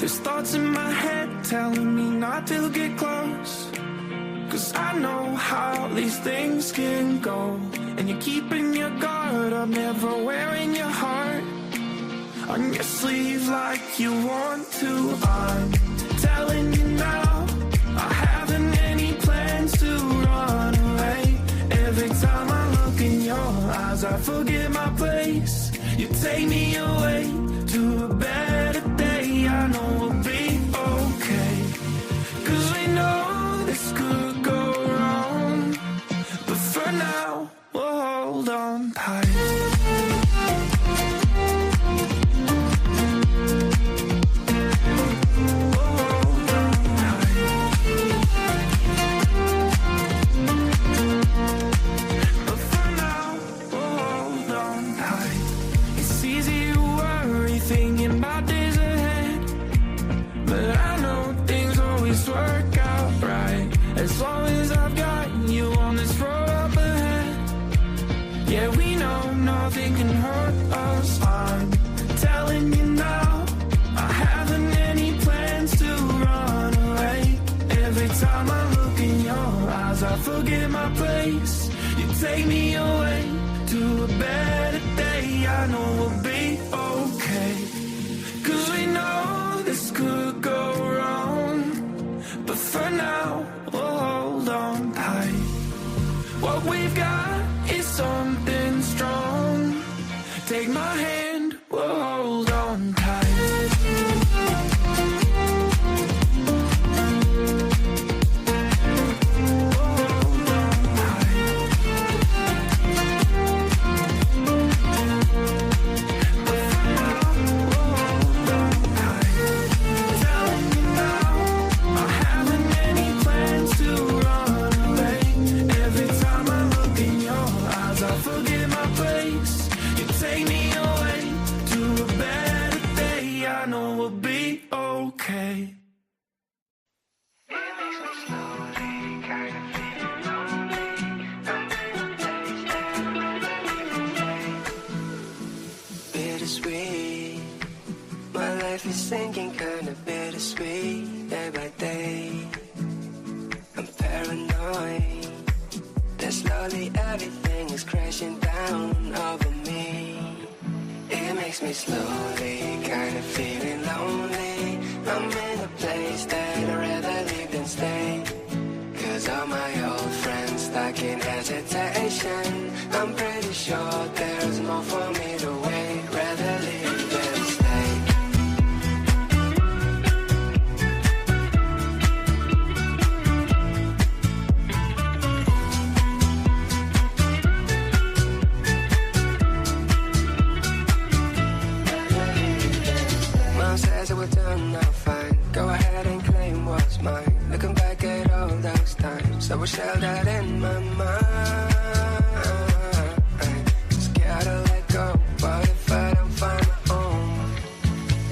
There's thoughts in my head telling me not to get close, 'cause I know how these things can go. And you're keeping your guard up, never wearing your heart on your sleeve like you want to. I'm telling you now, I haven't any plans to run away. Every time I look in your eyes, I forget my place. You take me away to a better day. I know we'll be okay, 'cause we know this could go wrong, but for now, we'll hold on tight. Work out right, as long as I've got you on this road up ahead. Yeah, we know nothing can hurt us. I'm telling you now, I haven't any plans to run away. Every time I look in your eyes, I forget my place. You take me away to a better day. I know we'll be okay, 'cause we know this could go wrong, but for now, we'll hold on tight. What we've got is something strong. Take my hand, we'll hold on tight. Sinking kind of bittersweet, day by day. I'm paranoid that slowly everything is crashing down over me. It makes me slowly kind of feeling lonely. I'm in a place that I'd rather leave than stay, 'cause all my old friends stuck in hesitation. I'm pretty sure there's more for me to wait. Rather leave than stay. Says it will turn out fine. Go ahead and claim what's mine. Looking back at all those times, I wish held that in my mind. Scared to let go, but if I don't find my own,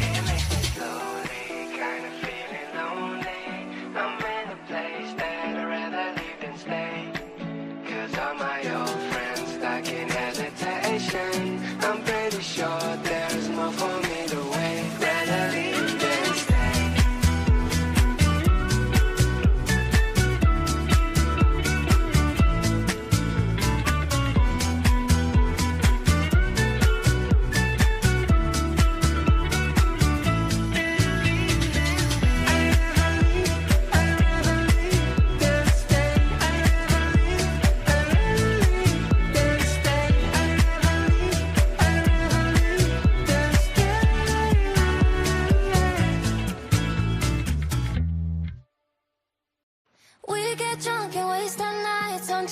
it makes me slowly kind of feeling lonely. I'm in a place that I'd rather leave than stay, 'cause all my old friends stuck in hesitation. I'm pretty sure there's more for me to wait.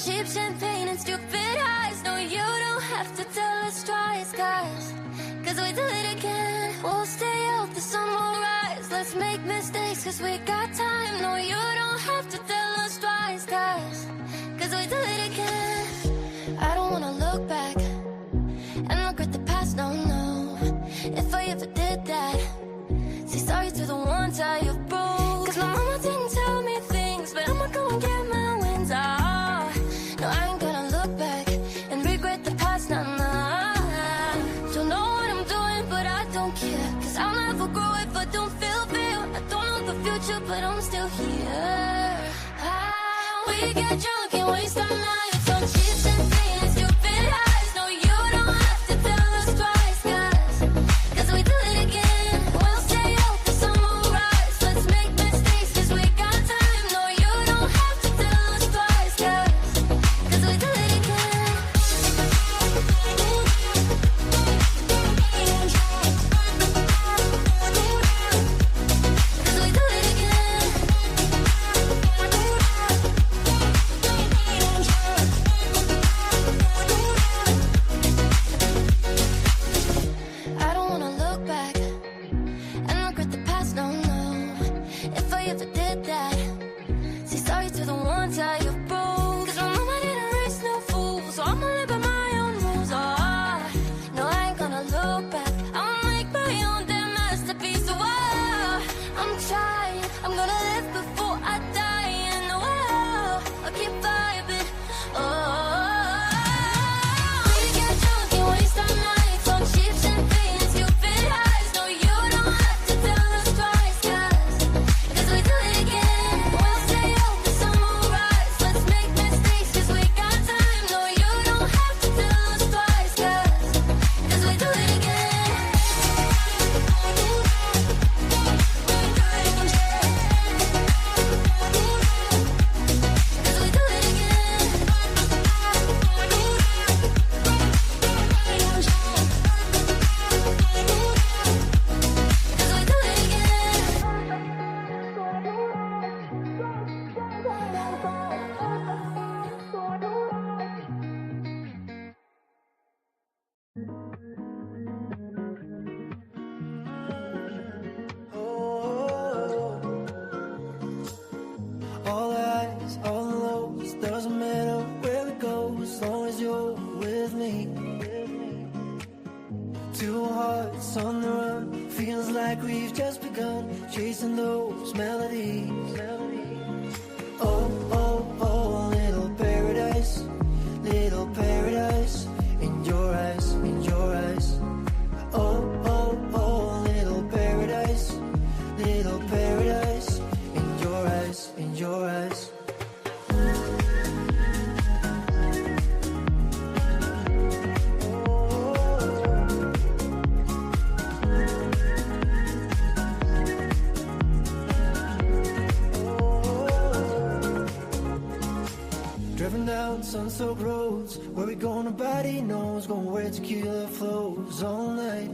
Cheap champagne and stupid highs. No, you don't have to tell us twice, cause we do it again. We'll stay out, the sun will rise. Let's make mistakes, cause we got time. No, you don't have to tell us twice, cause we do it again. I don't wanna look back and regret the past, no, no. If I ever did that, say sorry to the ones I have broke. Cause my mama didn't tell me things, but I'ma go and get my wins out. No, I ain't gonna look back and regret the past, nah, nah. Don't know what I'm doing, but I don't care, 'cause I'll never grow if I don't feel We get drunk and waste our nights on cheap champagne and stupid highs. No, you don't have to tell us twice, cause we do it again. We'll stay out, the sun will rise. Let's make mistakes cause we got time. No, you don't have to tell us twice, cause we do it again. Cause we do it again. I don't wanna look back and regret the past, no, no. If I ever did that, say sorry to the ones I have broke. Cause my mama didn't raise no fool, so I'ma live by my own rules. No, I ain't gonna look back. I'ma make my own damn masterpiece. So I'm trying, I'm gonna live before I die. And I'll keep vibing. We get drunk and waste our nights on cheap champagne and stupid highs. No, you don't have to tell us twice, cause we do it again. We'll stay out, the sun will rise. Let's make mistakes cause we got time. No, you don't have to tell us twice, cause we do it again. Cause we do it again. Cause we do it All highs, all lows, doesn't matter where we go as long as you're with me. Two hearts on the run, feels like we've just begun chasing those melodies. Oh, oh, oh, little paradise in your eyes, in your eyes. Oh, oh, oh, little paradise in your eyes, in your eyes. Driving down sun-soaked roads, where we going nobody knows, going where tequila flows all night.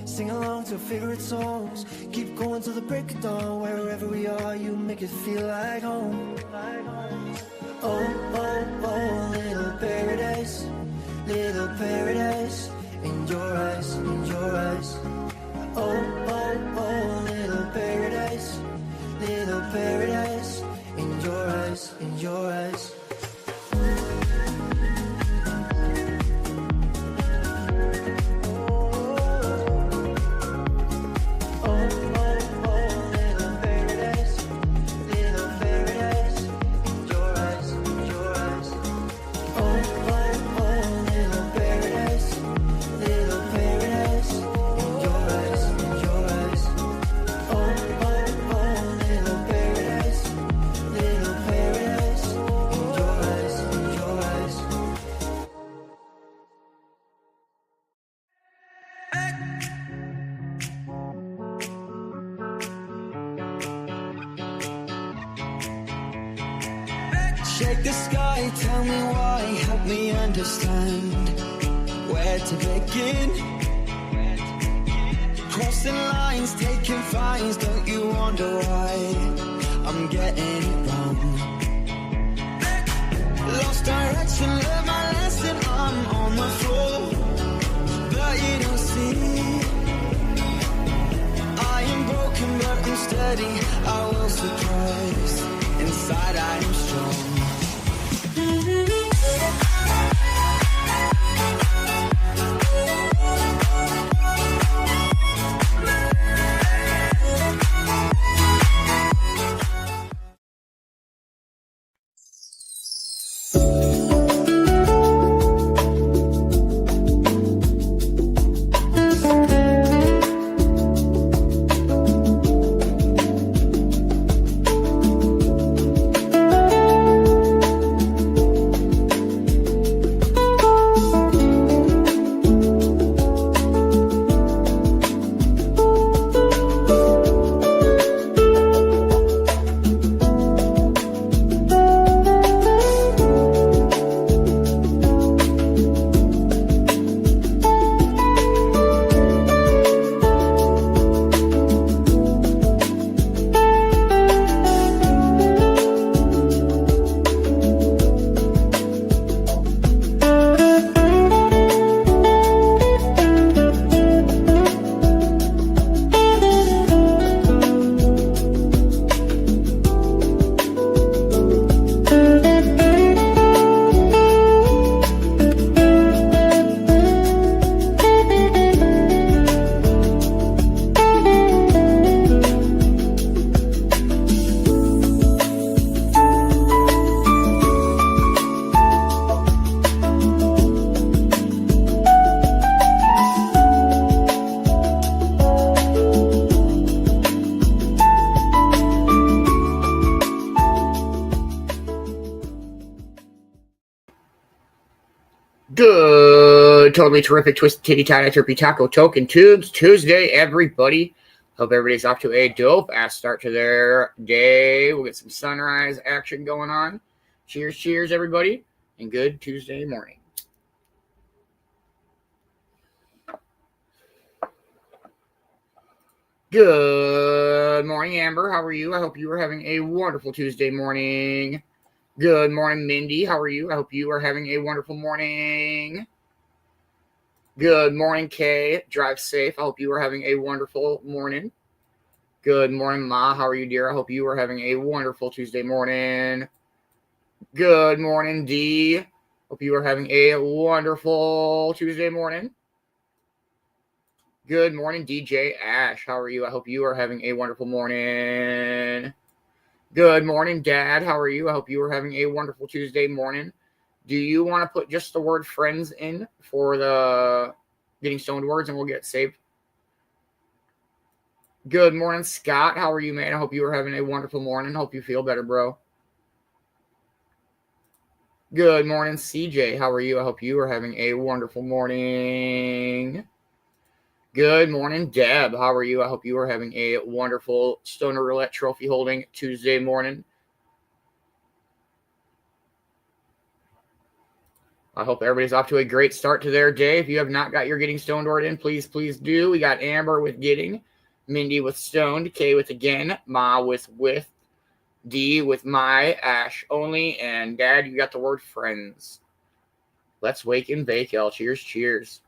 Sing along to favorite songs, keep going till the break of dawn. Wherever we are, you make it feel like home. Oh, oh, oh, little paradise in your eyes, in your eyes. Oh, oh, oh, little paradise in your eyes, in your eyes. Shake the sky, tell me why, help me understand where to begin. Crossing lines, taking fines, don't you wonder why I'm getting it wrong? Lost direction, learned my lesson, I'm on the floor, but you don't see. I am broken but I'm steady, I will surprise. Inside I am strong. Good, totally terrific, twisted titty tie turpy taco token tubes Tuesday, everybody. Hope everybody's off to a dope ass start to their day. We'll get some sunrise action going on. Cheers, cheers, everybody, and good Tuesday morning. Good morning, Amber. How are you? I hope you are having a wonderful Tuesday morning. Good morning, Mindy. How are you? I hope you are having a wonderful morning. Good morning, Kay. Drive safe. I hope you are having a wonderful morning. Good morning, Ma. How are you, dear? I hope you are having a wonderful Tuesday morning. Good morning, Dee. Hope you are having a wonderful Tuesday morning. Good morning, DJ Ash. How are you? I hope you are having a wonderful morning. Good morning, Dad. How are you? I hope you are having a wonderful Tuesday morning. Do you want to put just the word friends in for the getting stoned words and we'll get saved? Good morning, Scott. How are you, man? I hope you are having a wonderful morning. Hope you feel better, bro. Good morning, CJ. How are you? I hope you are having a wonderful morning. Good morning, Deb. How are you? I hope you are having a wonderful Stoner Roulette trophy holding Tuesday morning. I hope everybody's off to a great start to their day. If you have not got your Getting Stoned word in, please do. We got Amber with getting, Mindy with stoned, Kay with again, Ma with, D with my, Ash only, and Dad, you got the word friends. Let's wake and bake, y'all. Cheers, cheers.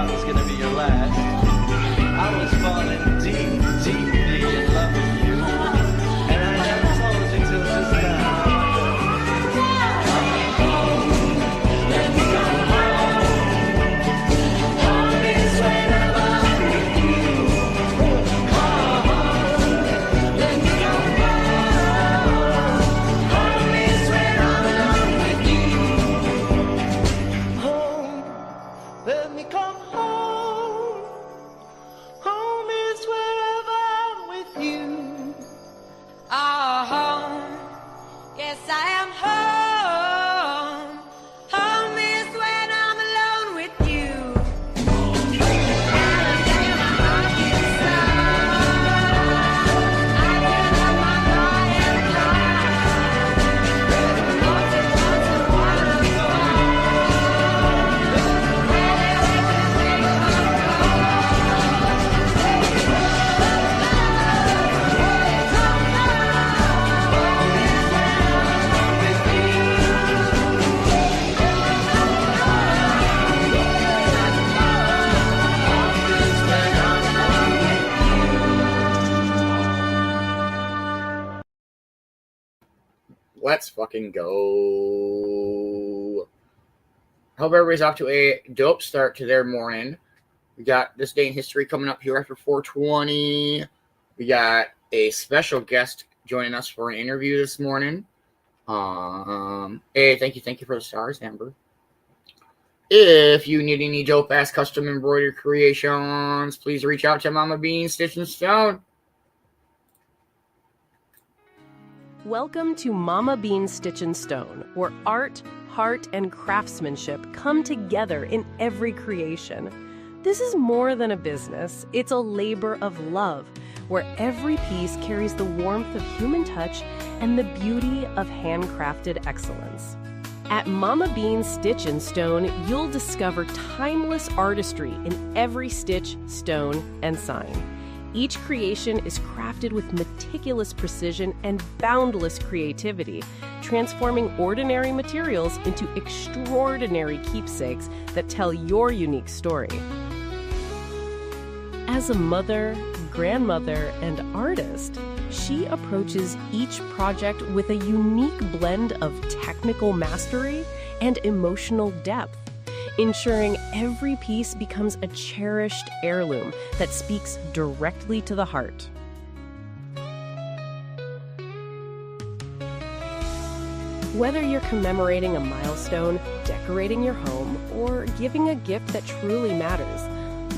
heart was gonna be your last. I was falling deep, deeply in love with you, and I never told you till just now. Let me go home. Home is when I'm with you. Home, let me go home. Home is when I'm alone with you. Home, let me come home. Home is wherever I'm with you. Oh, home. Yes, I am home. Home is when I'm alone with you. Alabama, Arkansas. I can have my heart and fly. Wanted, Let's fucking go. Hope everybody's off to a dope start to their morning. We got this day in history coming up here after 420. We got a special guest joining us for an interview this morning. Hey, thank you for the stars, Amber. If you need any dope-ass custom embroidery creations, please reach out to Mama Beanz Stitch and Stone. Welcome to Mama Beanz Stitch and Stone, where art, heart, and craftsmanship come together in every creation. This is more than a business, it's a labor of love, where every piece carries the warmth of human touch and the beauty of handcrafted excellence. At Mama Beanz Stitch and Stone, you'll discover timeless artistry in every stitch, stone, and sign. Each creation is crafted with meticulous precision and boundless creativity, transforming ordinary materials into extraordinary keepsakes that tell your unique story. As a mother, grandmother, and artist, she approaches each project with a unique blend of technical mastery and emotional depth, ensuring every piece becomes a cherished heirloom that speaks directly to the heart. Whether you're commemorating a milestone, decorating your home, or giving a gift that truly matters,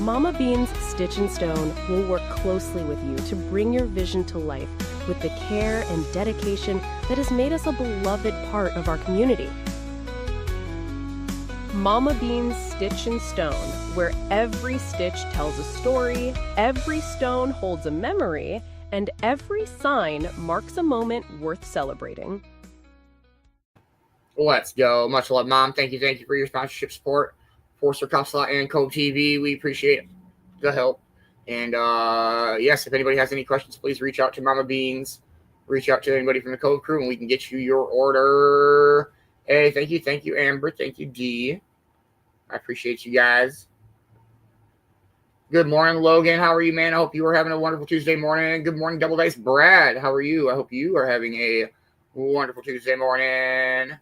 Mama Beanz Stitch and Stone will work closely with you to bring your vision to life with the care and dedication that has made us a beloved part of our community. Mama Beanz Stitch and Stone, where every stitch tells a story, every stone holds a memory, and every sign marks a moment worth celebrating. Let's go. Much love, Mom. Thank you for your sponsorship support for Sir Copslot and Cove-TV. We appreciate the help. And yes, if anybody has any questions, please reach out to Mama Beanz. Reach out to anybody from the Cove Crew, and we can get you your order. Hey, thank you, Amber. Thank you, Dee. I appreciate you guys. Good morning, Logan. How are you, man? I hope you are having a wonderful Tuesday morning. Good morning, Double Dice Brad. How are you? I hope you are having a wonderful Tuesday morning.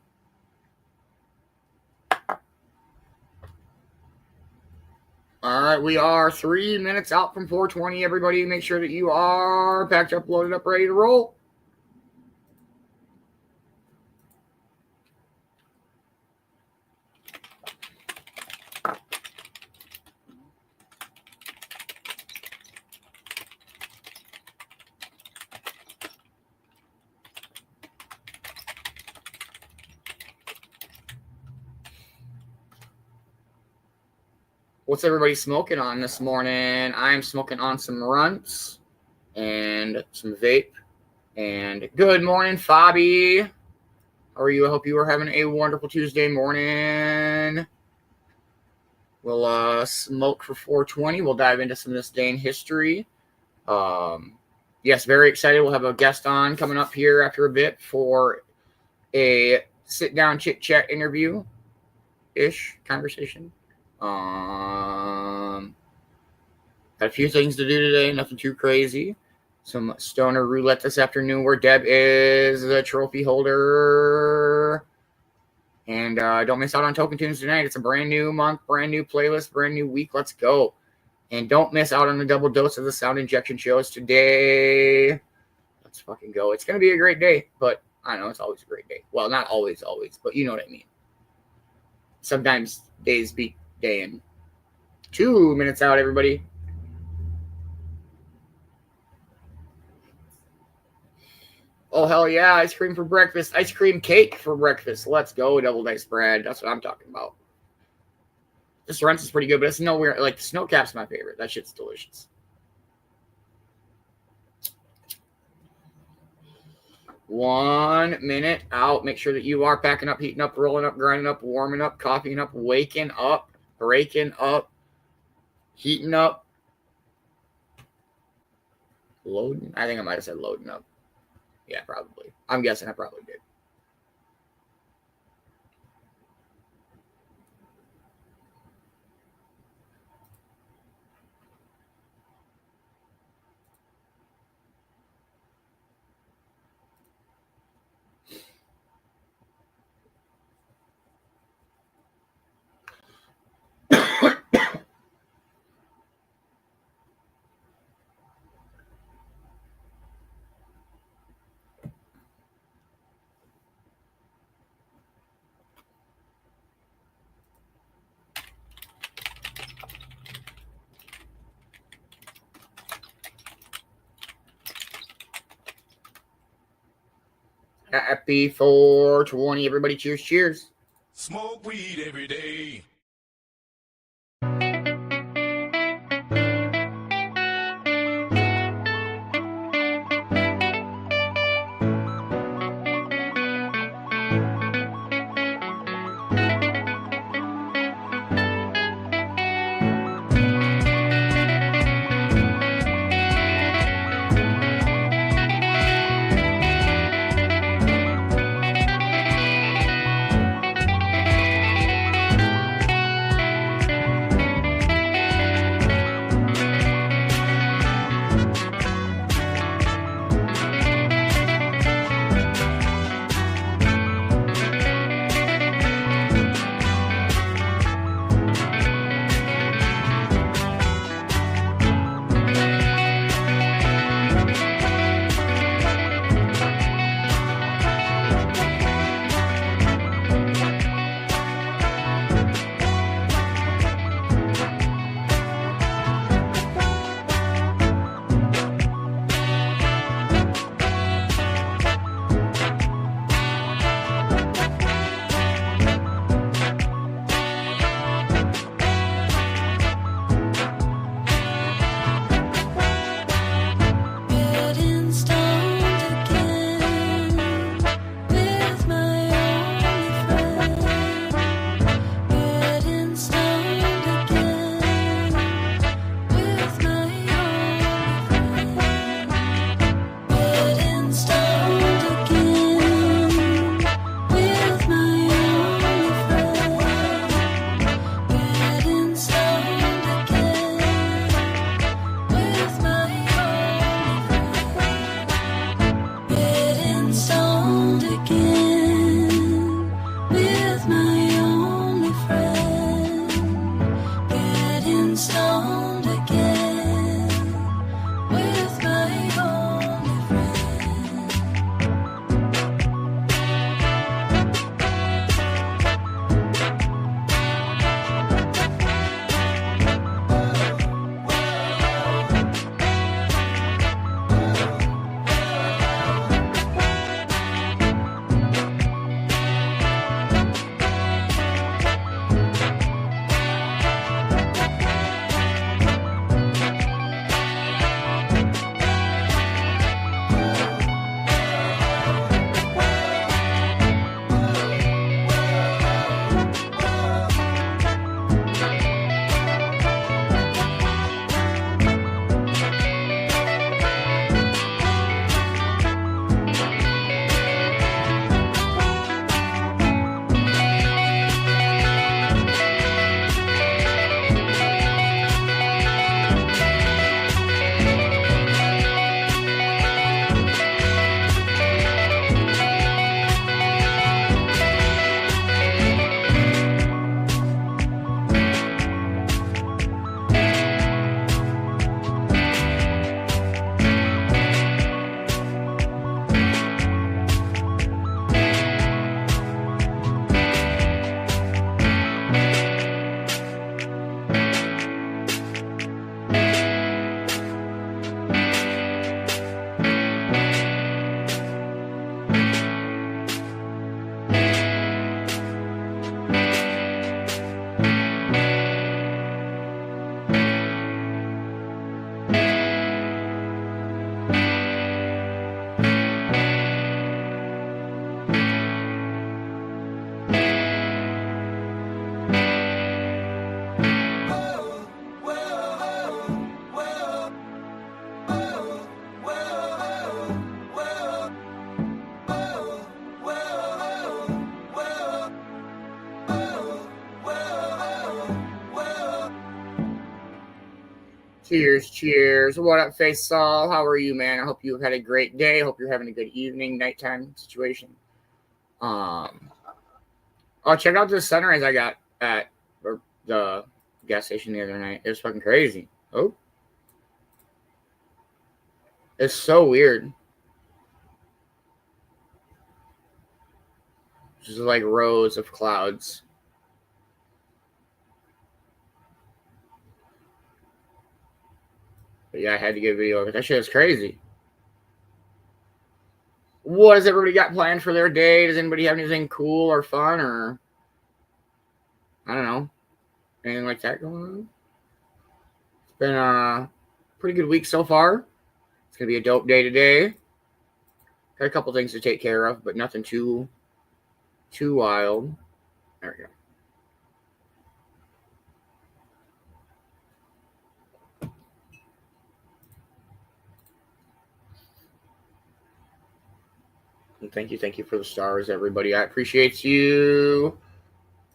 All right, we are 3 minutes out from 420. Everybody, make sure that you are packed up, loaded up, ready to roll. What's everybody smoking on this morning? I'm smoking on some runts and some vape. And good morning, Fabi. How are you? I hope you are having a wonderful Tuesday morning. We'll smoke for 420. We'll dive into some of this day in history. Yes, very excited. We'll have a guest on coming up here after a bit for a sit-down chit-chat interview-ish conversation. Got a few things to do today, nothing too crazy. Some stoner roulette this afternoon where Deb is the trophy holder. And don't miss out on Token Tunes tonight. It's a brand new month, brand new playlist, brand new week. Let's go. And don't miss out on the double dose of the sound injection shows today. Let's fucking go. It's going to be a great day, but I know it's always a great day. Well, not always, but you know what I mean. Sometimes days beat day in. 2 minutes out, everybody. Oh, hell yeah. Ice cream for breakfast. Ice cream cake for breakfast. Let's go. Double dice bread. That's what I'm talking about. This Rents is pretty good, but it's nowhere. Like, the snow cap's my favorite. That shit's delicious. 1 minute out. Make sure that you are packing up, heating up, rolling up, grinding up, warming up, coffeeing up, waking up, breaking up, heating up, loading. I think I might have said loading up. Yeah, probably. I'm guessing I probably did. Happy 420, everybody. Cheers, cheers. Smoke weed every day. Cheers, cheers. What up, Faisal? How are you, man? I hope you've had a great day. I hope you're having a good evening, nighttime situation. Oh, check out this sunrise I got at the gas station the other night. It was fucking crazy. Oh. It's so weird. Just like rows of clouds. But yeah, I had to get a video of it. That shit is crazy. What has everybody got planned for their day? Does anybody have anything cool or fun or I don't know, anything like that going on? It's been a pretty good week so far. It's gonna be a dope day today. Got a couple things to take care of, but nothing too wild. There we go. And thank you for the stars, everybody. I appreciate you.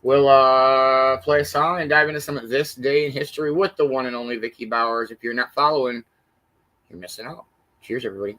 We'll play a song and dive into some of this day in history with the one and only Vicki Bowers. If you're not following, you're missing out. Cheers, everybody.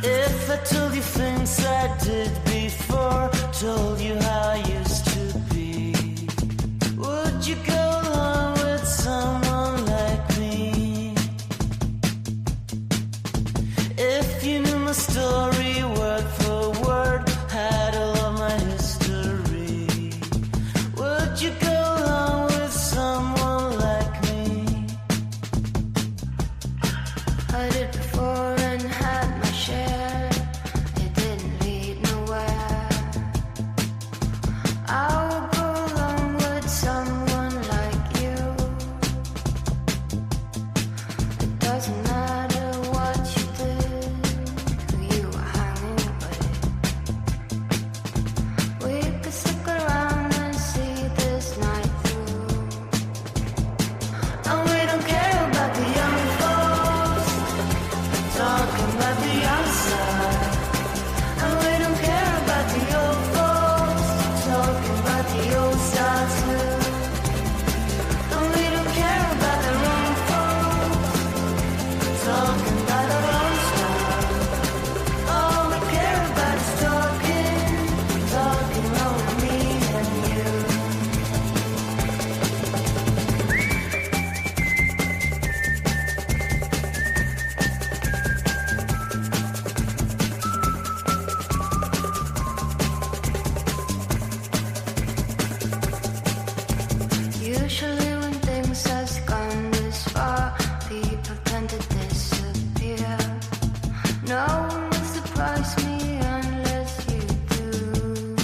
If I told you things I did before, told you how I used to be, would you go along with someone like me? If you knew my story word for word, had all of my history, would you go along with someone like me? I did before and had my share. It didn't lead nowhere. I would go along with someone like you. It doesn't matter what you did, who you were hanging with. We could stick around and see this night through. And we don't care about the young folks talking about the outside. And we don't care about the old folks talking about the old style too. And we don't care about the wrong folks talking about our own style. All we care about is talking over me and you. Usually when things has gone this far, people tend to disappear. No one will surprise me unless you do.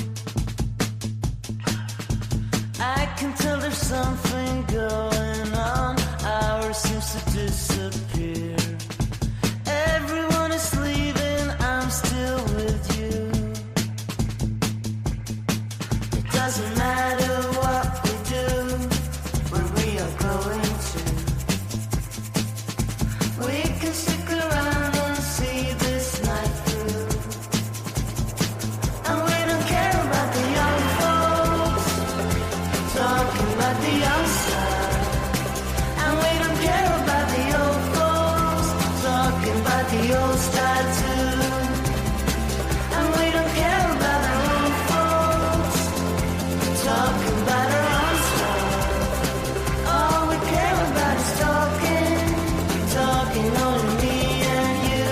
I can tell there's something going on. Ours seems to disappear. Everyone is leaving, I'm still with you. It doesn't matter what we do, where we are going to. We can stick around and see this night through. And we don't care about the young folks talking about the outside. And we don't care about the old folks talking about the old style too. And we don't care about our own folks talking about our own style. All we care about is talking only me and you.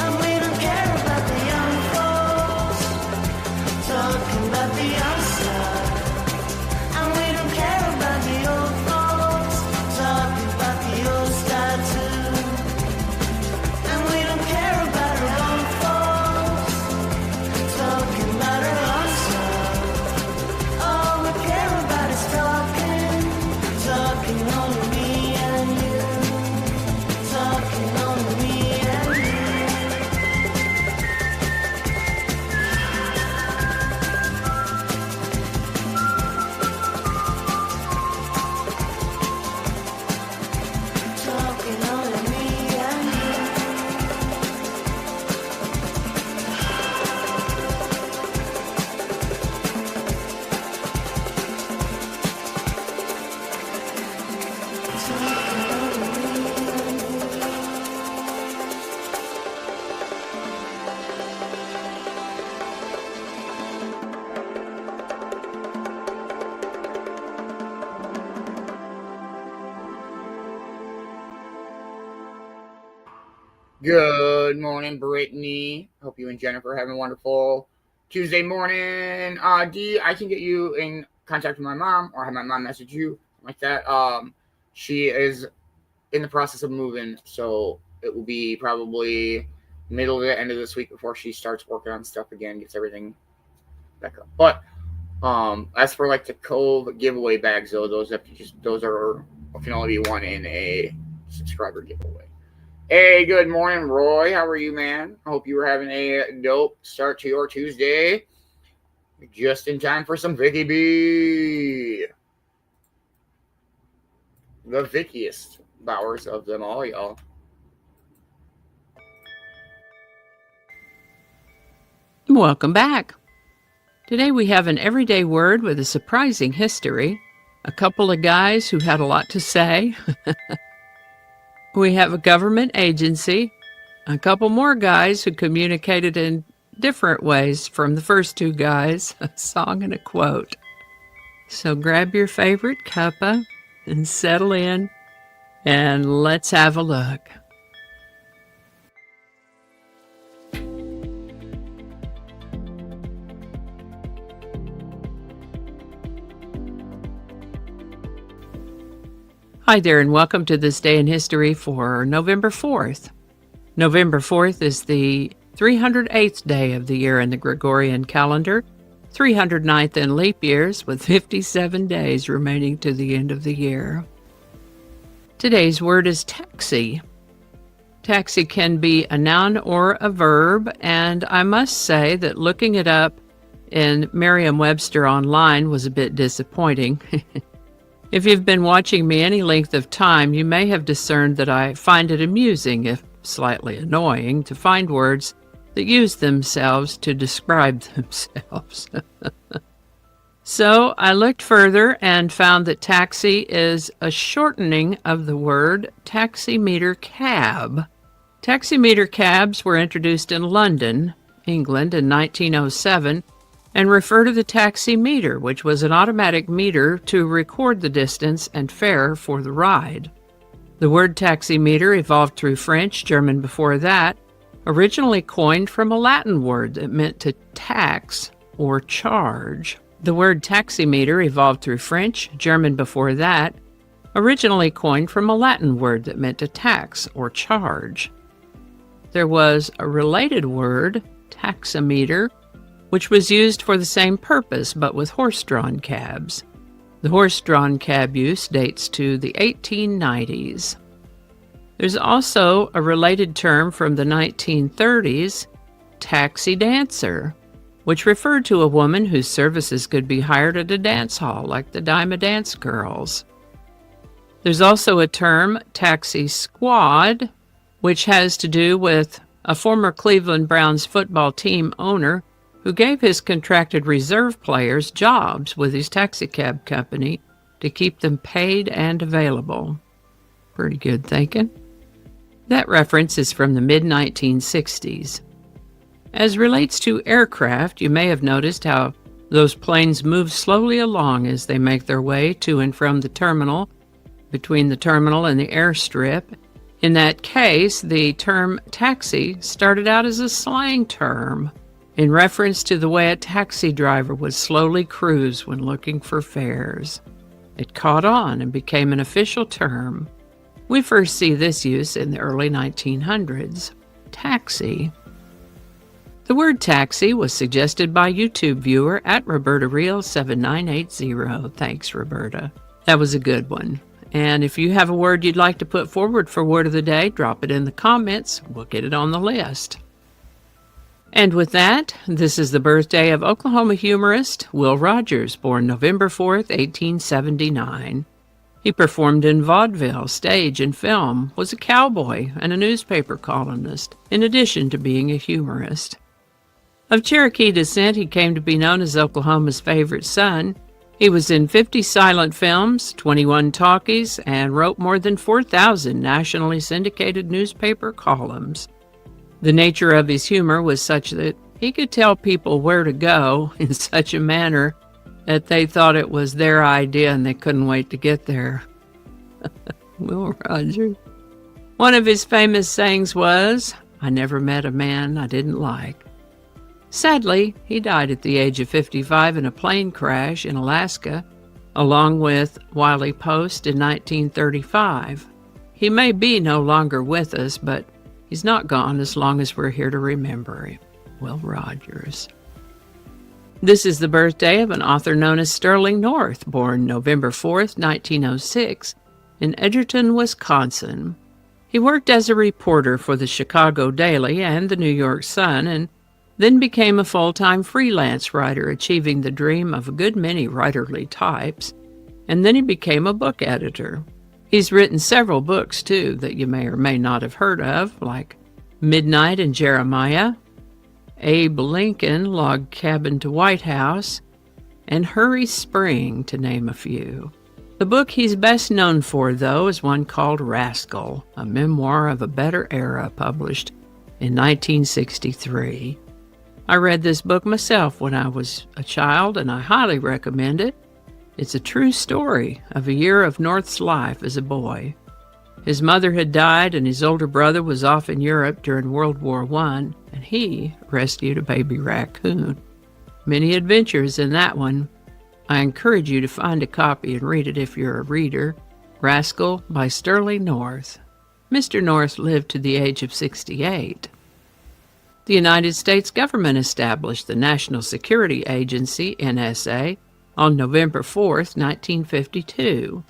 And we don't care about the young folks talking about the outside. And we don't care about the old folks talking about the old style too. And we don't care about our own folks talking about our own style. Good morning, Brittany. Hope you and Jennifer are having a wonderful Tuesday morning. Dee, I can get you in contact with my mom or have my mom message you like that. She is in the process of moving, so it will be probably middle to the end of this week before she starts working on stuff again, gets everything back up. But as for like the Cove giveaway bags, though, those can only be won in a subscriber giveaway. Hey, good morning, Roy. How are you, man? I hope you were having a dope start to your Tuesday. Just in time for some Vicki B. The Vickiest Bowers of them all, y'all. Welcome back. Today we have an everyday word with a surprising history, a couple of guys who had a lot to say. We have a government agency, a couple more guys who communicated in different ways from the first two guys, a song and a quote. So grab your favorite cuppa and settle in, and let's have a look. Hi there, and welcome to this day in history for November 4th. November 4th is the 308th day of the year in the Gregorian calendar, 309th in leap years, with 57 days remaining to the end of the year. Today's word is taxi. Taxi can be a noun or a verb, and I must say that looking it up in Merriam-Webster online was a bit disappointing. If you've been watching me any length of time, you may have discerned that I find it amusing, if slightly annoying, to find words that use themselves to describe themselves. So I looked further and found that taxi is a shortening of the word taximeter cab. Taximeter cabs were introduced in London, England in 1907, and refer to the taximeter, which was an automatic meter to record the distance and fare for the ride. The word taximeter evolved through French, German before that, originally coined from a Latin word that meant to tax or charge. The word taximeter evolved through French, German before that, originally coined from a Latin word that meant to tax or charge. There was a related word, taximeter, which was used for the same purpose but with horse-drawn cabs. The horse-drawn cab use dates to the 1890s. There's also a related term from the 1930s, taxi dancer, which referred to a woman whose services could be hired at a dance hall like the Dime a Dance Girls. There's also a term, taxi squad, which has to do with a former Cleveland Browns football team owner who gave his contracted reserve players jobs with his taxicab company to keep them paid and available. Pretty good thinking. That reference is from the mid-1960s. As relates to aircraft, you may have noticed how those planes move slowly along as they make their way to and from the terminal, between the terminal and the airstrip. In that case, the term taxi started out as a slang term, in reference to the way a taxi driver would slowly cruise when looking for fares. It caught on and became an official term. We first see this use in the early 1900s. Taxi. The word taxi was suggested by YouTube viewer at Roberta Real 7980. Thanks, Roberta. That was a good one. And if you have a word you'd like to put forward for Word of the Day, drop it in the comments. We'll get it on the list. And with that, this is the birthday of Oklahoma humorist Will Rogers, born November 4th, 1879. He performed in vaudeville, stage, and film, was a cowboy and a newspaper columnist, in addition to being a humorist. Of Cherokee descent, he came to be known as Oklahoma's favorite son. He was in 50 silent films, 21 talkies, and wrote more than 4,000 nationally syndicated newspaper columns. The nature of his humor was such that he could tell people where to go in such a manner that they thought it was their idea and they couldn't wait to get there. Will Rogers. One of his famous sayings was, "I never met a man I didn't like." Sadly, he died at the age of 55 in a plane crash in Alaska, along with Wiley Post in 1935. He may be no longer with us, but he's not gone as long as we're here to remember him. Will Rogers. This is the birthday of an author known as Sterling North, born November 4th, 1906, in Edgerton, Wisconsin. He worked as a reporter for the Chicago Daily and the New York Sun, and then became a full-time freelance writer, achieving the dream of a good many writerly types, and then he became a book editor. He's written several books, too, that you may or may not have heard of, like Midnight and Jeremiah, Abe Lincoln, Log Cabin to White House, and Hurry Spring, to name a few. The book he's best known for, though, is one called Rascal, a memoir of a better era, published in 1963. I read this book myself when I was a child, and I highly recommend it. It's a true story of a year of North's life as a boy. His mother had died, and his older brother was off in Europe during World War I, and he rescued a baby raccoon. Many adventures in that one. I encourage you to find a copy and read it if you're a reader. Rascal by Sterling North. Mr. North lived to the age of 68. The United States government established the National Security Agency, NSA, on November 4th, 1952.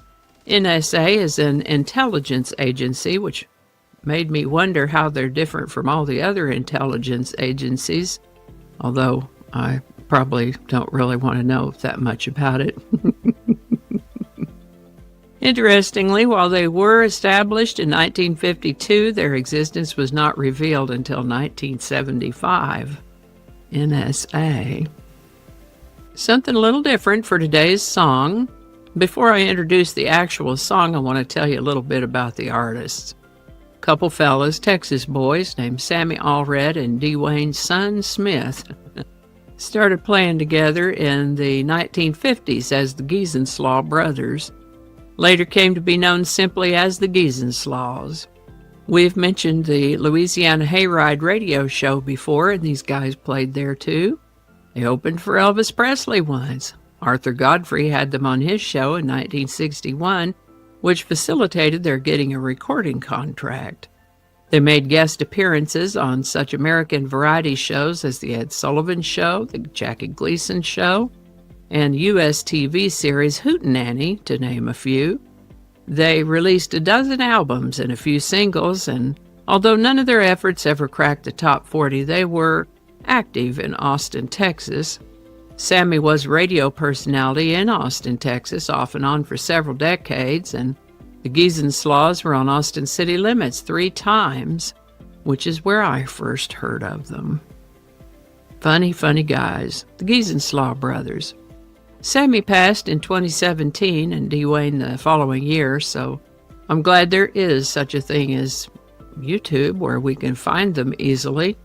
NSA is an intelligence agency, which made me wonder how they're different from all the other intelligence agencies, although I probably don't really want to know that much about it. Interestingly, while they were established in 1952, their existence was not revealed until 1975. NSA. Something a little different for today's song. Before I introduce the actual song, I want to tell you a little bit about the artists. Couple fellas, Texas boys named Sammy Allred and Dwayne Son Smith, started playing together in the 1950s as the Giesenslaw Brothers. Later came to be known simply as the Giesenslaws. We've mentioned the Louisiana Hayride radio show before, and these guys played there too. They opened for Elvis Presley once. Arthur Godfrey had them on his show in 1961, which facilitated their getting a recording contract. They made guest appearances on such American variety shows as The Ed Sullivan Show, The Jackie Gleason Show, and U.S. TV series Hootenanny, to name a few. They released a dozen albums and a few singles, and although none of their efforts ever cracked the top 40, they were active in Austin, Texas. Sammy was a radio personality in Austin, Texas, off and on for several decades, and the Giesenslaws were on Austin city limits 3 times, which is where I first heard of them. Funny guys, the Giesenslaw brothers. Sammy passed in 2017 and Dwayne the following year, so I'm glad there is such a thing as YouTube where we can find them easily.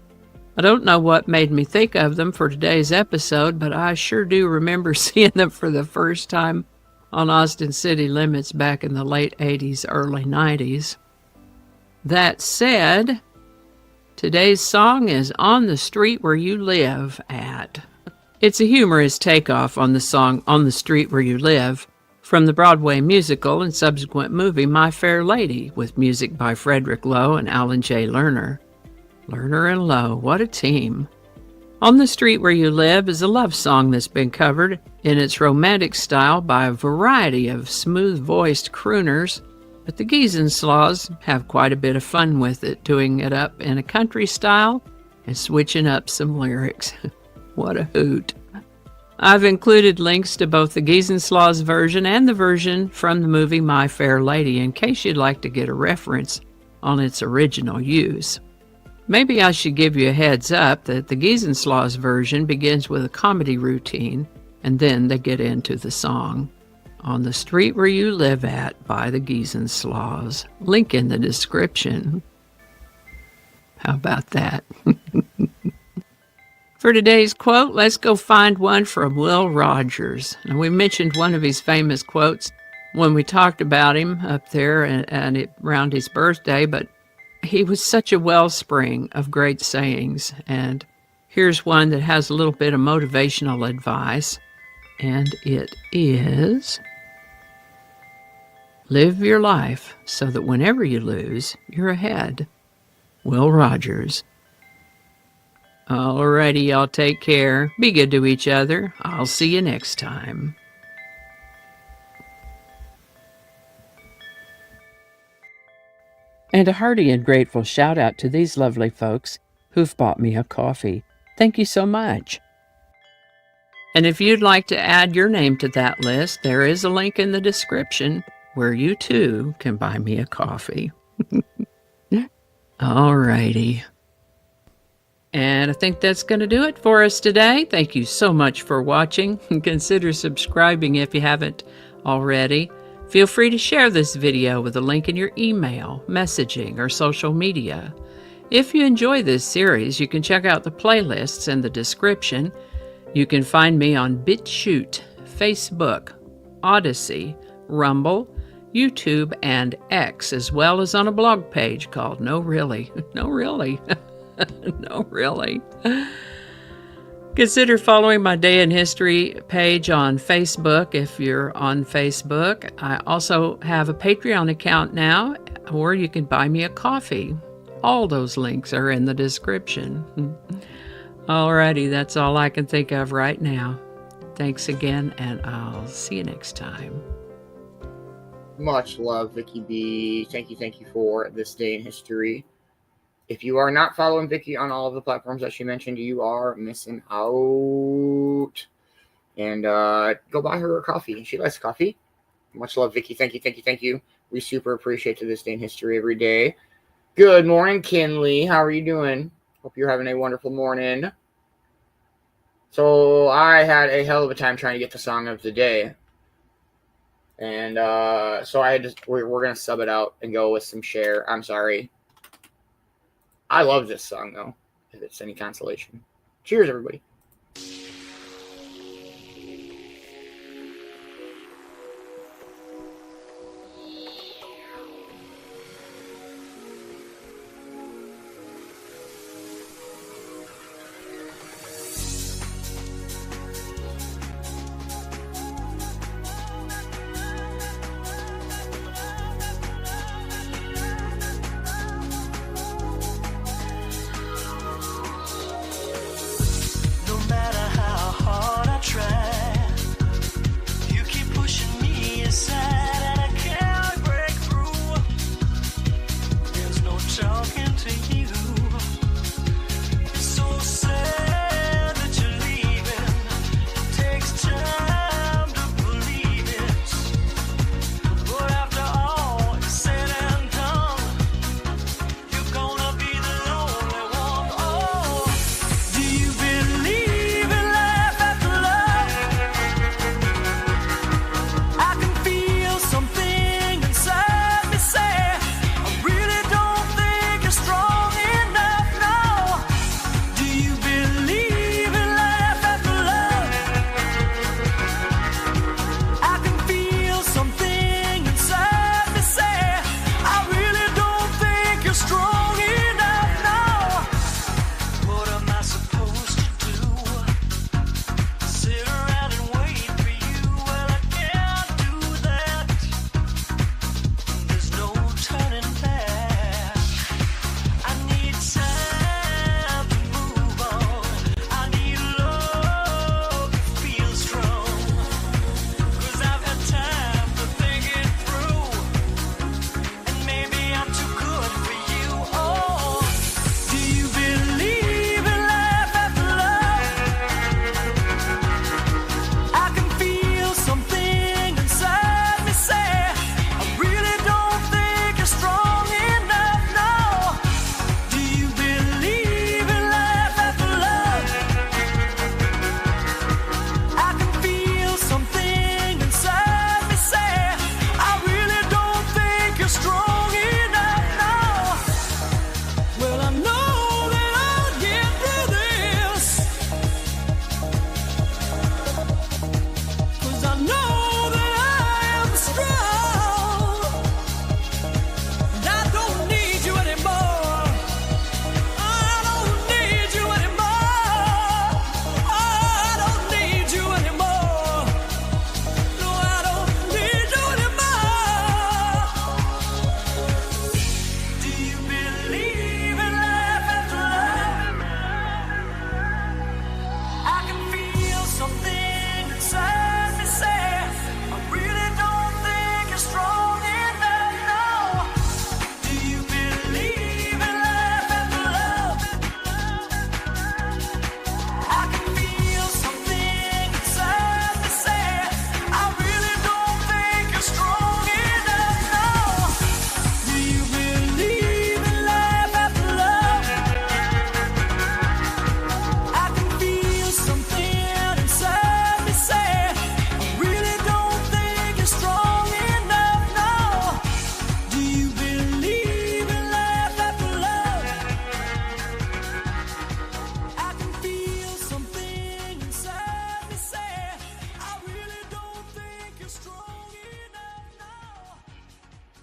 I don't know what made me think of them for today's episode, but I sure do remember seeing them for the first time on Austin city limits back in the late 80s, early 90s. That said, today's song is On the Street Where You Live At. It's a humorous takeoff on the song On the Street Where You Live from the Broadway musical and subsequent movie My Fair Lady, with music by Frederick Lowe and Alan J. Lerner. Lerner and Lowe, what a team. On the Street Where You Live is a love song that's been covered in its romantic style by a variety of smooth-voiced crooners, but the Giesenslaws have quite a bit of fun with it, doing it up in a country style and switching up some lyrics. What a hoot. I've included links to both the Giesenslaws version and the version from the movie My Fair Lady in case you'd like to get a reference on its original use. Maybe I should give you a heads up that the Giesenslaws version begins with a comedy routine, and then they get into the song. On the Street Where You Live At by the Giesenslaws. Link in the description. How about that? For today's quote, let's go find one from Will Rogers. And we mentioned one of his famous quotes when we talked about him up there and around his birthday, but He was such a wellspring of great sayings, and here's one that has a little bit of motivational advice, and it is, live your life so that whenever you lose, you're ahead. Will Rogers. Alrighty, y'all take care. Be good to each other. I'll see you next time. And a hearty and grateful shout out to these lovely folks who've bought me a coffee. Thank you so much. And if you'd like to add your name to that list, there is a link in the description where you too can buy me a coffee. Alrighty. And I think that's going to do it for us today. Thank you so much for watching. Consider subscribing if you haven't already. Feel free to share this video with a link in your email, messaging, or social media. If you enjoy this series, you can check out the playlists in the description. You can find me on BitChute, Facebook, Odyssey, Rumble, YouTube, and X, as well as on a blog page called No Really. No Really. No, really. Consider following my Day in History page on Facebook if you're on Facebook. I also have a Patreon account now, or you can buy me a coffee. All those links are in the description. Alrighty, that's all I can think of right now. Thanks again, and I'll see you next time. Much love, Vicki B. Thank you for this day in history. If you are not following Vicki on all of the platforms that she mentioned, you are missing out. And go buy her a coffee. She likes coffee. Much love, Vicki. Thank you. We super appreciate this day in history every day. Good morning, Kinley. How are you doing? Hope you're having a wonderful morning. So I had a hell of a time trying to get the song of the day. And so we're going to sub it out and go with some Cher. I'm sorry. I love this song, though, if it's any consolation. Cheers, everybody.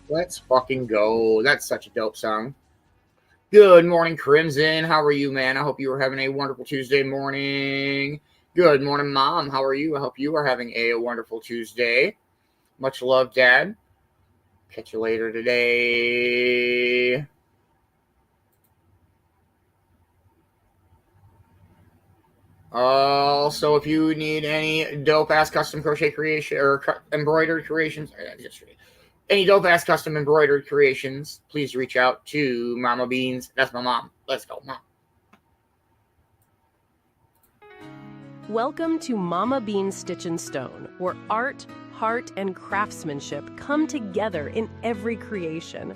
Let's fucking go. That's such a dope song. Good morning, Crimson. How are you, man? I hope you are having a wonderful Tuesday morning. Good morning, Mom. How are you? I hope you are having a wonderful Tuesday. Much love, Dad. Catch you later today. Also, if you need any dope-ass custom crochet creation or embroidered creations, any dope-ass custom embroidered creations, please reach out to Mama Beanz. That's my mom. Let's go, Mom. Welcome to Mama Beanz Stitch and Stone, where art, heart, and craftsmanship come together in every creation.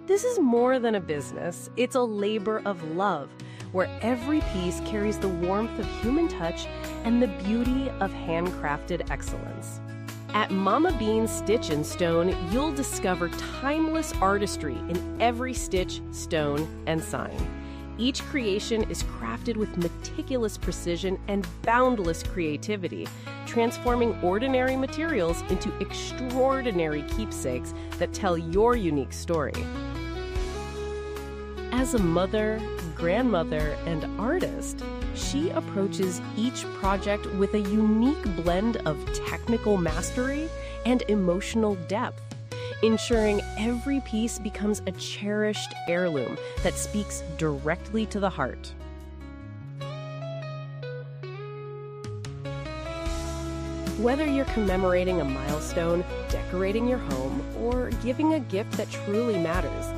This is more than a business. It's a labor of love, where every piece carries the warmth of human touch and the beauty of handcrafted excellence. At Mama Beanz Stitch and Stone, you'll discover timeless artistry in every stitch, stone, and sign. Each creation is crafted with meticulous precision and boundless creativity, transforming ordinary materials into extraordinary keepsakes that tell your unique story. As a mother, grandmother, and artist, she approaches each project with a unique blend of technical mastery and emotional depth, ensuring every piece becomes a cherished heirloom that speaks directly to the heart. Whether you're commemorating a milestone, decorating your home, or giving a gift that truly matters,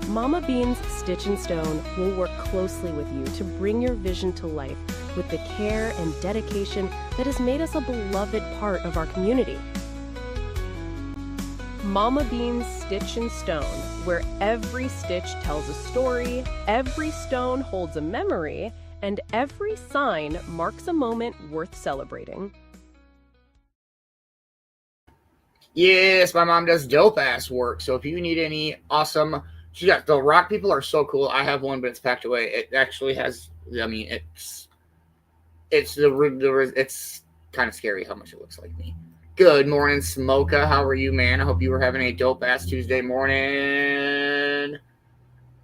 Mama Beanz Stitch and Stone will work closely with you to bring your vision to life with the care and dedication that has made us a beloved part of our community. Mama Beanz Stitch and Stone, where every stitch tells a story, every stone holds a memory, and every sign marks a moment worth celebrating. Yes, my mom does dope-ass work, so if you need any awesome... the rock people are so cool. I have one, but it's packed away. It actually has... it's kind of scary how much it looks like me. Good morning, Smoka. How are you, man? I hope you were having a dope-ass Tuesday morning.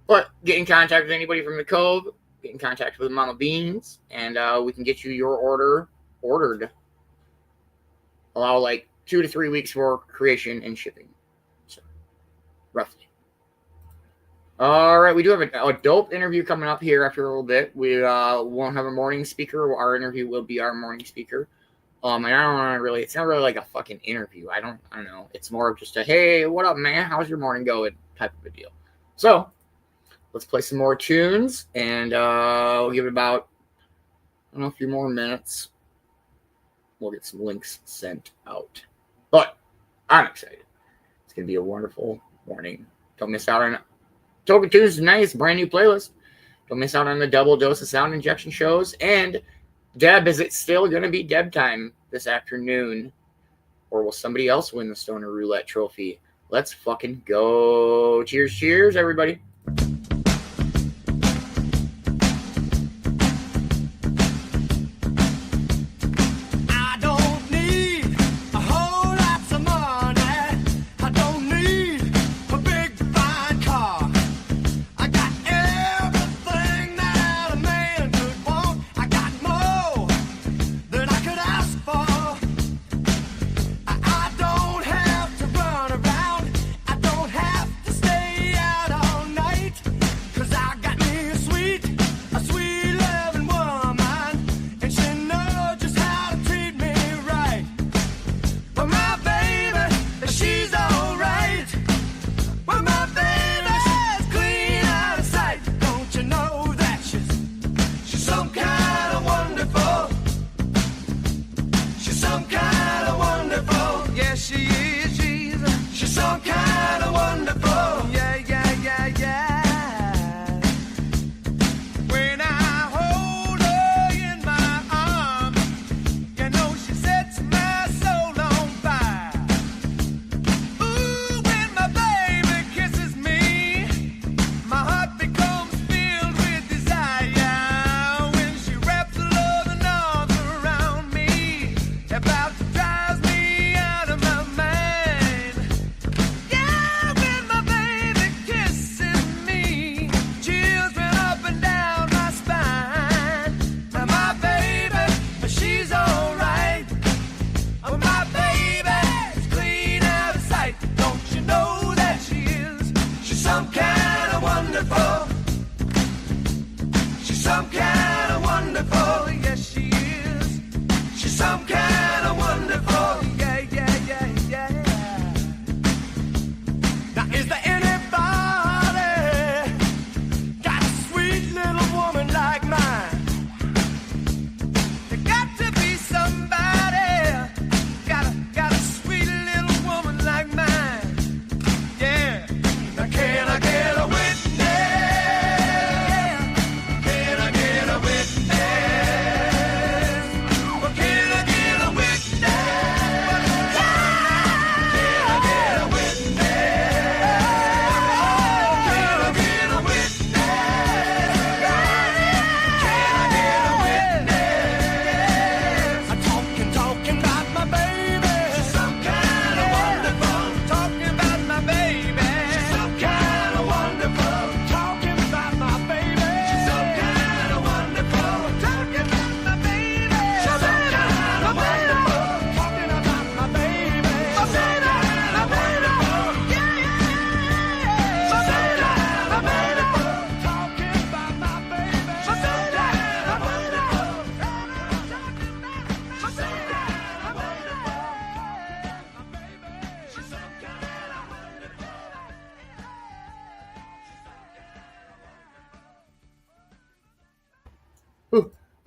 But get in contact with anybody from the Cove. Get in contact with Mama Beanz, and we can get you your order ordered. Allow like 2 to 3 weeks for creation and shipping. So, roughly. All right, we do have a dope interview coming up here after a little bit. We won't have a morning speaker. Our interview will be our morning speaker. And I don't want to really, it's not really like a fucking interview. I don't know. It's more of just a, hey, what up, man? How's your morning going? Type of a deal. So, let's play some more tunes, and we'll give it about, a few more minutes. We'll get some links sent out. But, I'm excited. It's going to be a wonderful morning. Don't miss out on Token Tunes tonight. It's a brand new playlist. Don't miss out on the double dose of sound injection shows, and Deb, is it still going to be Deb time this afternoon? Or will somebody else win the Stoner Roulette trophy? Let's fucking go. Cheers, cheers, everybody. Don't have to run around. I don't have to stay out all night.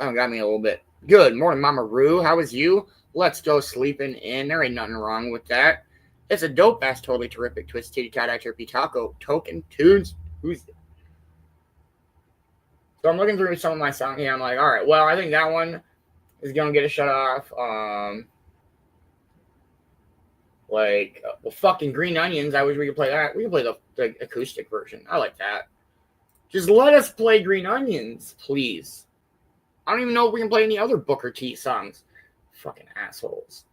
Oh, got me a little bit. Good morning, Mama Roo. How is you? Let's go sleeping in. There ain't nothing wrong with that. It's a dope ass, totally terrific twist titty tie chirpy taco token tunes. Who's So I'm looking through some of my songs here. I'm like, all right, well, I think that one is gonna get a shut off. Well, fucking Green Onions. I wish we could play that. We could play the acoustic version. I like that. Just let us play Green Onions, please. I don't even know if we can play any other Booker T songs. Fucking assholes.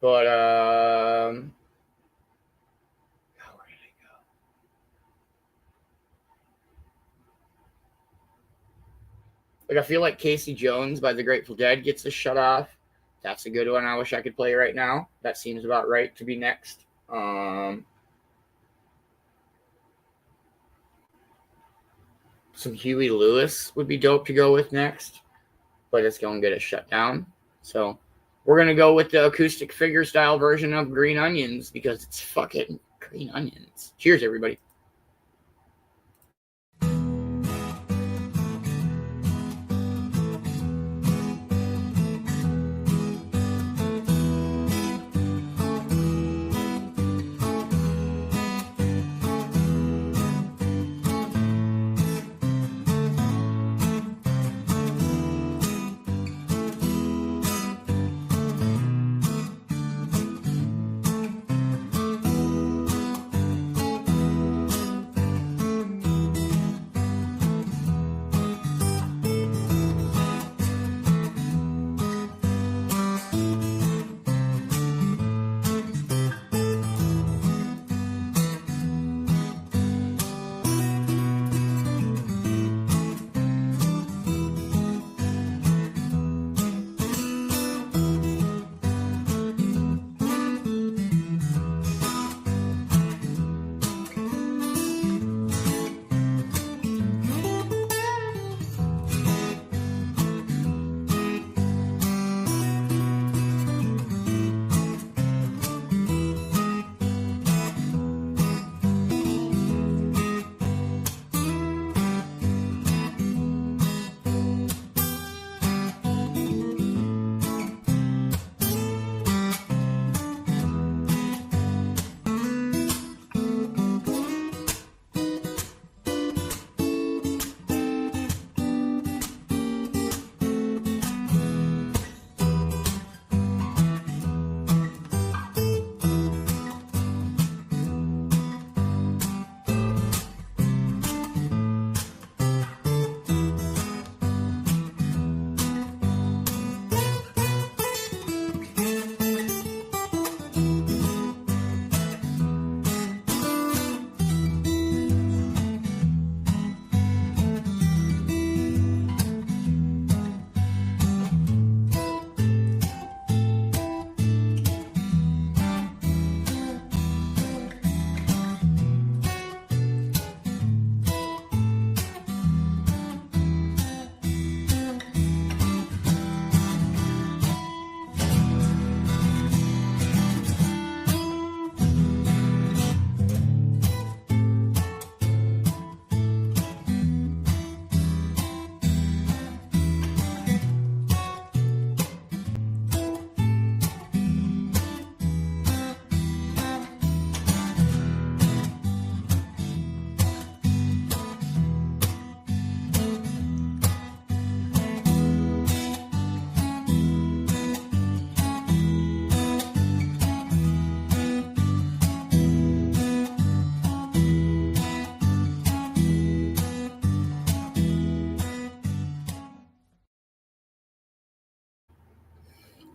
But, where did I go? Like, I feel like Casey Jones by the Grateful Dead gets a shut off. That's a good one. I wish I could play right now. That seems about right to be next. Some Huey Lewis would be dope to go with next, but it's going to get it shut down. So we're going to go with the acoustic figure style version of Green Onions because it's fucking Green Onions. Cheers, everybody.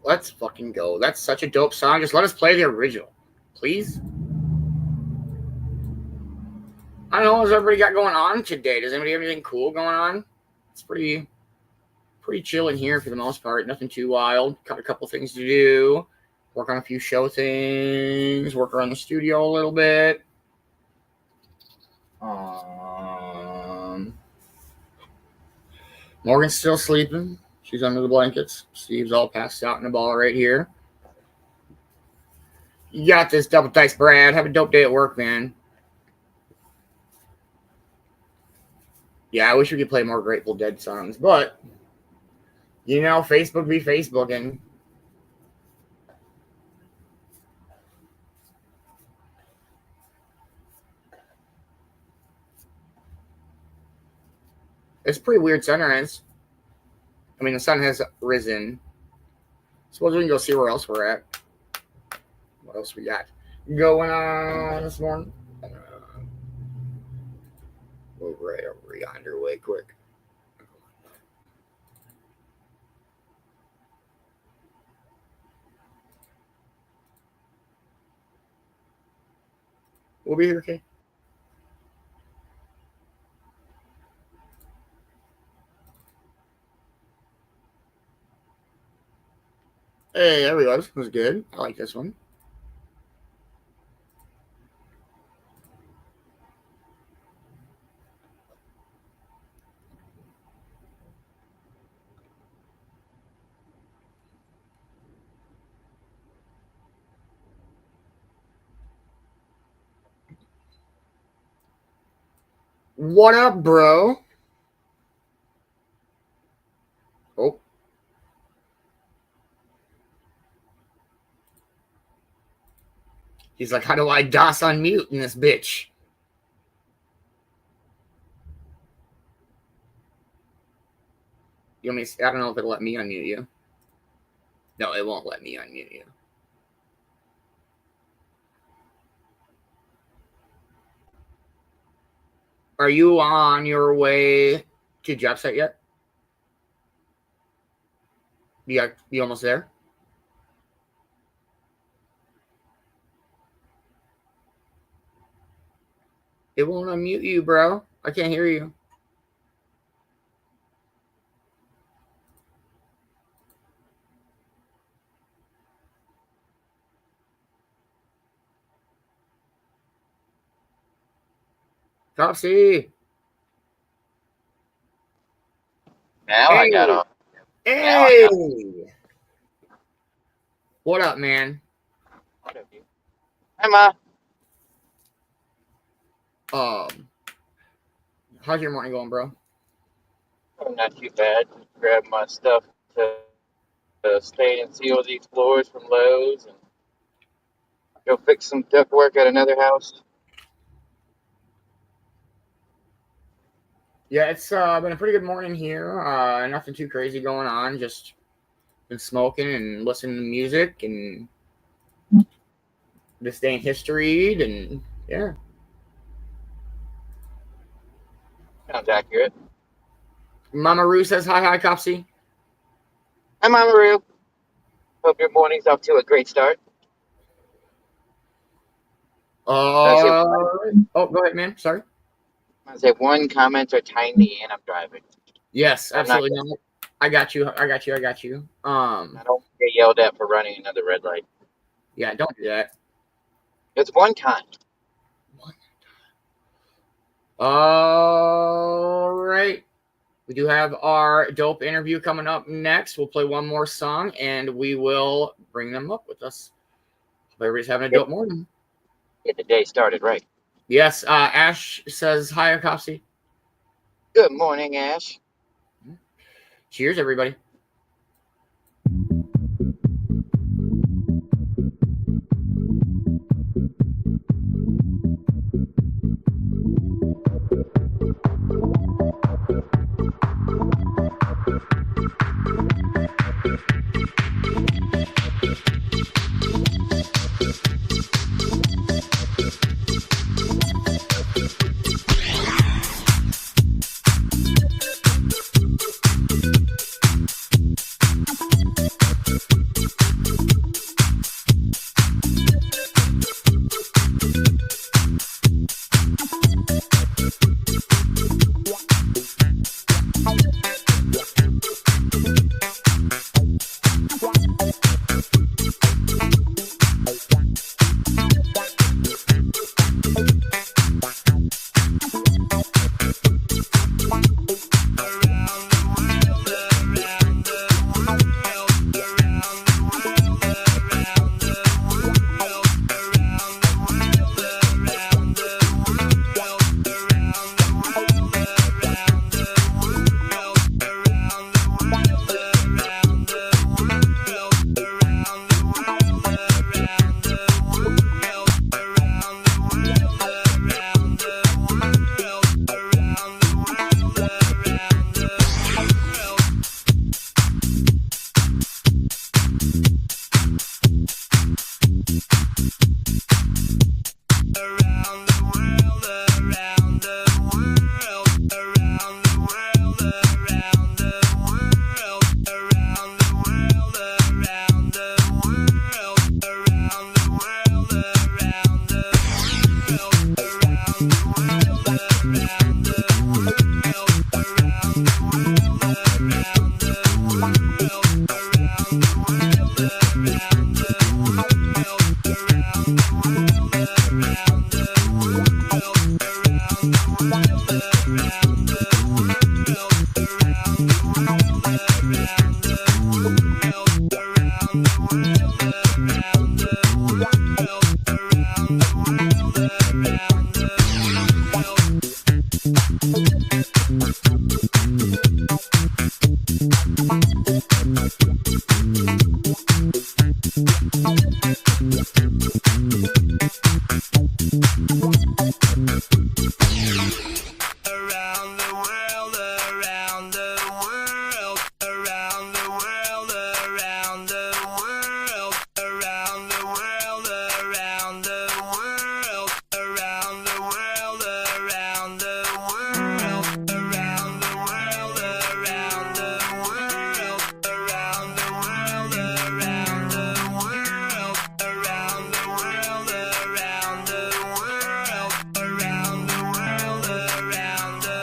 Let's fucking go. That's such a dope song. Just let us play the original, please. I don't know what's everybody got going on today. Does anybody have anything cool going on? It's pretty chill in here for the most part. Nothing too wild. Got a couple things to do. Work on a few show things. Work around the studio a little bit. Morgan's still sleeping. She's under the blankets. Steve's all passed out in the ball right here. You got this, Double Dice Brad. Have a dope day at work, man. Yeah, I wish we could play more Grateful Dead songs, but you know, Facebook be Facebooking. It's pretty weird sunrise. I mean, the sun has risen. Suppose we can go see where else we're at. What else we got going on this morning? Move right over yonder way quick. We'll be here, okay? Hey, there we go. This was good. I like this one. What up, bro? Oh. He's like, how do I DOS unmute in this bitch? You want me to, I don't know if it'll let me unmute you. No, it won't let me unmute you. Are you on your way to job site yet? You almost there? It won't unmute you, bro. I can't hear you. Topsy. Now I got on. Hey. What up, man? What up, dude? Hi, Ma. How's your morning going, bro? Oh, not too bad. Grab my stuff to stain and seal these floors from Lowe's and go fix some duct work at another house. Yeah, it's been a pretty good morning here. Nothing too crazy going on. Just been smoking and listening to music and this day in history and yeah. Sounds accurate. Mama Roo says hi, Copsy. Hi, Mama Roo. Hope your morning's off to a great start. Oh, go ahead, man. Sorry. I say one comments are tiny and I'm driving. Yes, absolutely. No, I got you. I don't get yelled at for running another red light. Yeah, don't do that. It's one time. All right. We do have our dope interview coming up next. We'll play one more song and we will bring them up with us. Hope everybody's having a dope morning. Get the day started right. Yes, Ash says hi, Akopsy. Good morning, Ash. Cheers, everybody. Around the world, around the world, around the world, around the world, around the world, around the world, around the world, around the world, around the world, around the world, around the world, around the world, around the world, around the world, around the world, around the world, around the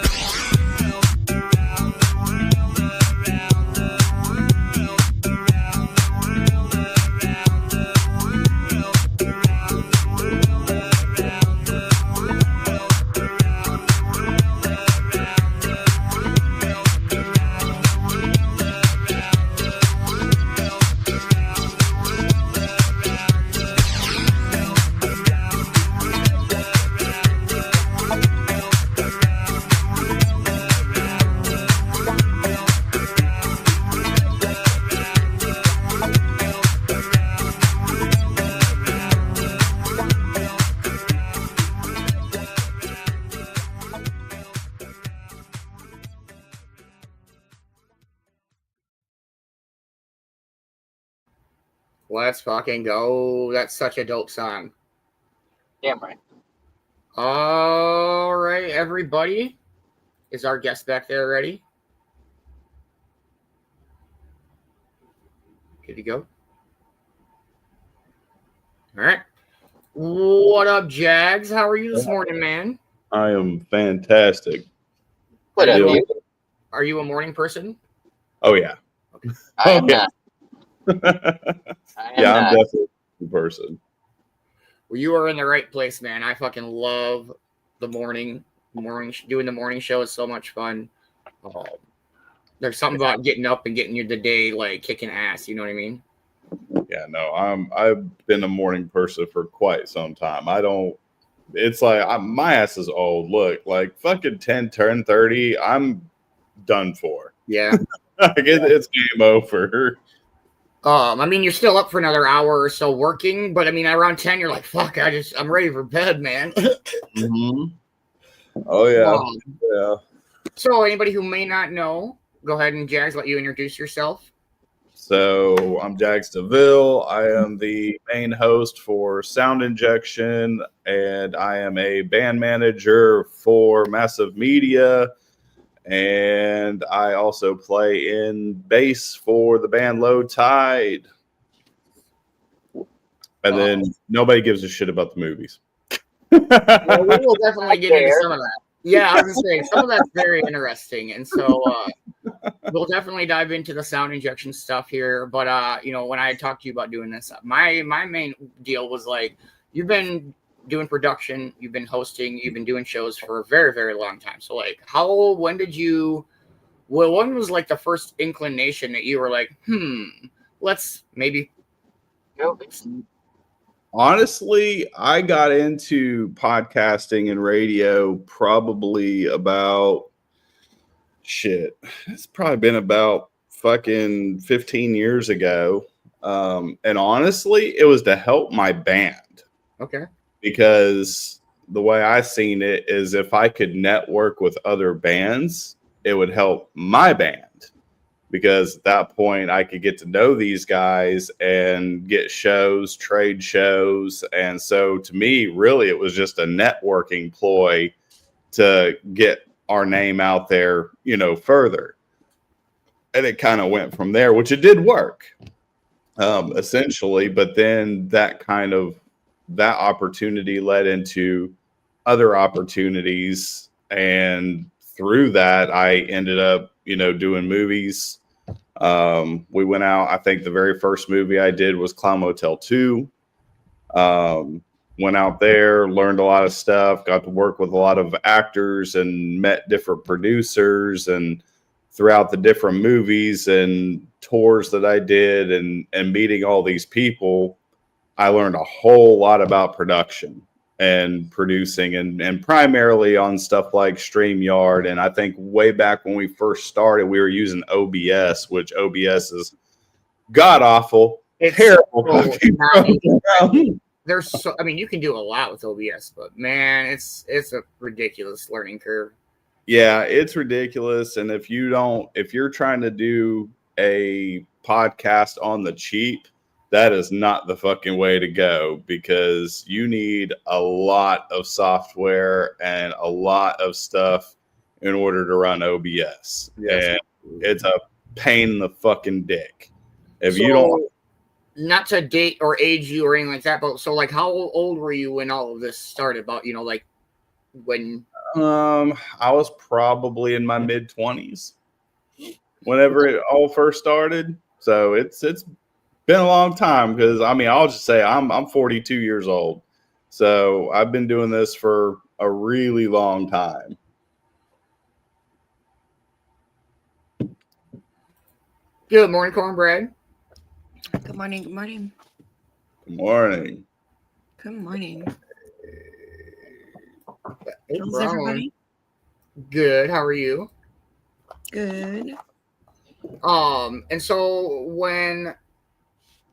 Let's fucking go. That's such a dope song. Damn right. All right, everybody. Is our guest back there ready? Good to go. All right. What up, Jags? How are you this morning, man? I am fantastic. What up, Yo. dude? Are you a morning person? Oh yeah. I am Okay. not. I am Yeah, I'm not. definitely a person. Well, you are in the right place, man. I fucking love the morning. Doing the morning show is so much fun. There's something about getting up and getting the day like kicking ass. You know what I mean? Yeah, no, I've been a morning person for quite some time. I don't. It's like my ass is old. Look, like fucking 10:30, I'm done for. Yeah. Like it's game over. I mean, you're still up for another hour or so working, but I mean, around 10, you're like, fuck, I'm ready for bed, man. Mm-hmm. Oh yeah, yeah. So, anybody who may not know, go ahead and Jags, let you introduce yourself. So I'm Jags DeVille. I am the main host for Sound Injection, and I am a band manager for Massive Media. And I also play in bass for the band Low Tide. And then nobody gives a shit about the movies. Well, we will definitely get into some of that. Yeah, I was gonna say some of that's very interesting, and so we'll definitely dive into the sound injection stuff here. But when I talked to you about doing this, my main deal was like, you've been doing production, you've been hosting, you've been doing shows for a very, very long time. So like, when was like the first inclination that you were like, let's maybe Go. Honestly, I got into podcasting and radio probably about it's probably been about fucking 15 years ago. And honestly, it was to help my band. Okay. Because the way I seen it is if I could network with other bands, it would help my band. Because at that point, I could get to know these guys and get shows, trade shows. And so to me, really, it was just a networking ploy to get our name out there, further. And it kind of went from there, which it did work, essentially. But then that opportunity led into other opportunities. And through that, I ended up, doing movies. We went out, I think the very first movie I did was Clown Motel 2. Went out there, learned a lot of stuff, got to work with a lot of actors and met different producers. And throughout the different movies and tours that I did and meeting all these people, I learned a whole lot about production and producing and primarily on stuff like StreamYard. And I think way back when we first started, we were using OBS, which OBS is god awful, It's terrible so fucking not program. There's so, I mean, you can do a lot with OBS, but man, it's a ridiculous learning curve. Yeah, it's ridiculous. And if you're trying to do a podcast on the cheap, that is not the fucking way to go, because you need a lot of software and a lot of stuff in order to run OBS. Yes. And it's a pain in the fucking dick. If So, you don't, not to date or age you or anything like that, but so like, how old were you when all of this started? About, you know, like when I was probably in my mid-20s whenever it all first started. So it's been a long time, because I mean, I'll just say I'm 42 years old. So I've been doing this for a really long time. Good morning, Cornbread. Good morning. Good morning. Good morning. Good morning. Hey, How's Brown. everybody? Good. How are you? Good. And so when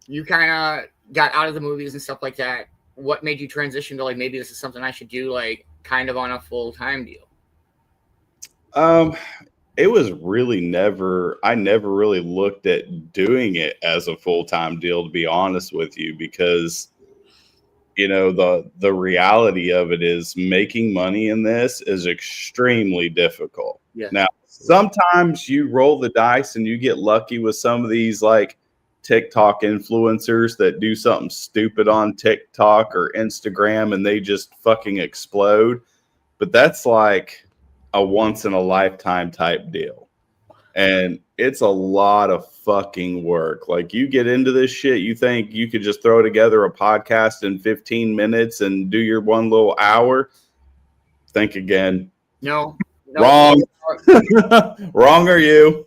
you kind of got out of the movies and stuff like that, what made you transition to like, maybe this is something I should do, like kind of on a full-time deal? It was really I never really looked at doing it as a full-time deal, to be honest with you, because you know, the reality of it is making money in this is extremely difficult. Yeah. Now, sometimes you roll the dice and you get lucky with some of these like TikTok influencers that do something stupid on TikTok or Instagram and they just fucking explode. But that's like a once in a lifetime type deal. And it's a lot of fucking work. Like, you get into this shit, you think you could just throw together a podcast in 15 minutes and do your one little hour. Think again. No. Wrong. Wrong are you?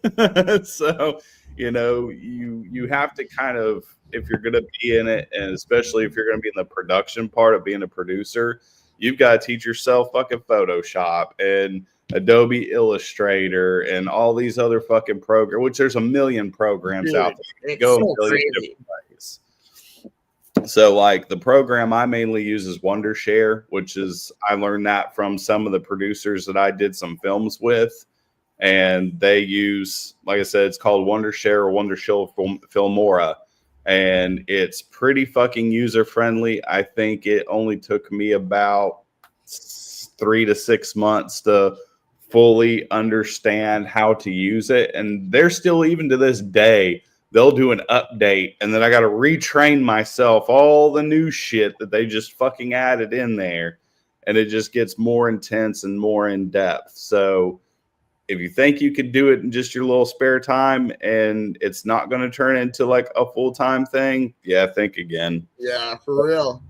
So, you know, you have to kind of, if you're going to be in it, and especially if you're going to be in the production part of being a producer, you've got to teach yourself fucking Photoshop and Adobe Illustrator and all these other fucking programs, which there's a million programs out there. It's so crazy. Different ways. So like the program I mainly use is Wondershare, which is, I learned that from some of the producers that I did some films with. And they use, like I said, it's called Wondershare or Wondershare Filmora. And it's pretty fucking user friendly. I think it only took me about 3 to 6 months to fully understand how to use it. And they're still, even to this day, they'll do an update and then I got to retrain myself all the new shit that they just fucking added in there. And it just gets more intense and more in depth. So if you think you could do it in just your little spare time and it's not going to turn into like a full-time thing, yeah, think again. Yeah, for real.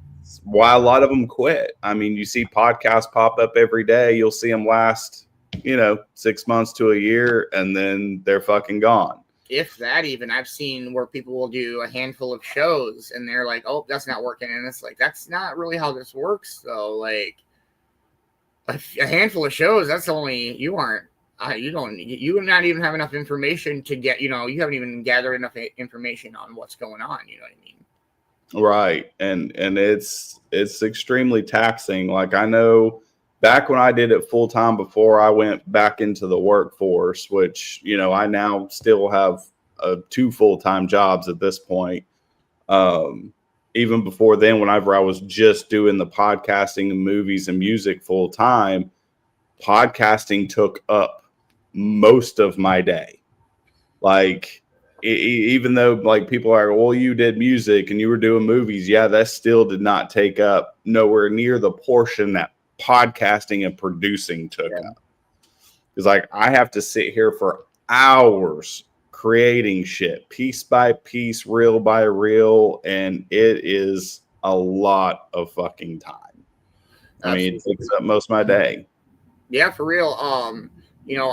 Why a lot of them quit. I mean, you see podcasts pop up every day. You'll see them last, 6 months to a year, and then they're fucking gone. If that even, I've seen where people will do a handful of shows and they're like, oh, that's not working. And it's like, that's not really how this works. So like a handful of shows, that's only, you not even have enough information to get, you haven't even gathered enough information on what's going on. You know what I mean? Right. And it's extremely taxing. Like, I know back when I did it full time before I went back into the workforce, which, I now still have 2 full-time jobs at this point. Even before then, whenever I was just doing the podcasting and movies and music full time, podcasting took up most of my day. Like, even though like people are, well, you did music and you were doing movies. Yeah, that still did not take up nowhere near the portion that podcasting and producing took up. Because like, I have to sit here for hours creating shit, piece by piece, reel by reel, and it is a lot of fucking time. I mean, it takes up most of my day. Yeah, for real.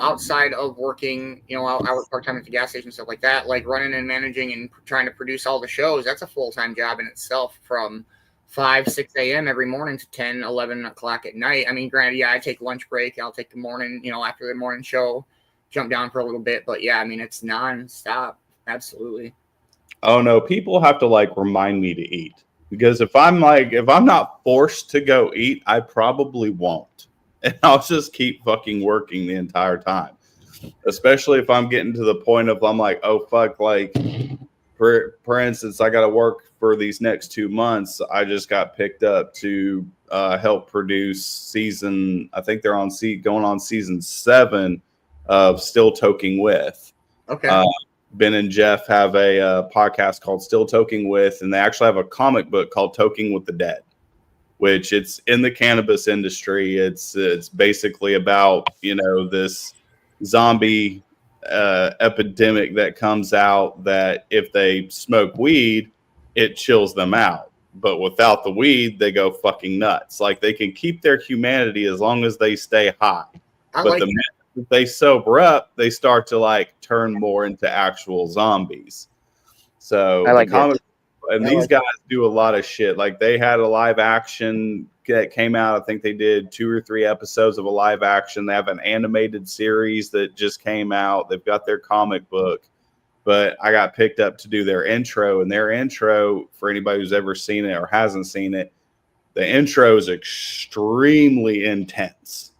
Outside of working, I work part-time at the gas station, stuff like that, like running and managing and trying to produce all the shows, that's a full-time job in itself, from 5, 6 a.m. every morning to 10, 11 o'clock at night. I mean, granted, yeah, I take lunch break. I'll take the morning, after the morning show, jump down for a little bit. But yeah, I mean, it's non-stop. Absolutely. Oh no, people have to like remind me to eat, because if I'm not forced to go eat, I probably won't. And I'll just keep fucking working the entire time. Especially if I'm getting to the point of I'm like, oh fuck, like for instance, I got to work for these next 2 months. I just got picked up to help produce season. I think they're going on season 7 of Still Toking With. Okay. Ben and Jeff have a podcast called Still Toking With, and they actually have a comic book called Toking with the Dead, which it's in the cannabis industry. It's basically about, this zombie epidemic that comes out, that if they smoke weed, it chills them out. But without the weed, they go fucking nuts. Like, they can keep their humanity as long as they stay high. But the minute that they sober up, they start to like turn more into actual zombies. So I like the comic, and I these like guys do a lot of shit. Like, they had a live action that came out. I think they did 2 or 3 episodes of a live action. They have an animated series that just came out. They've got their comic book. But I got picked up to do their intro, and their intro, for anybody who's ever seen it or hasn't seen it, the intro is extremely intense.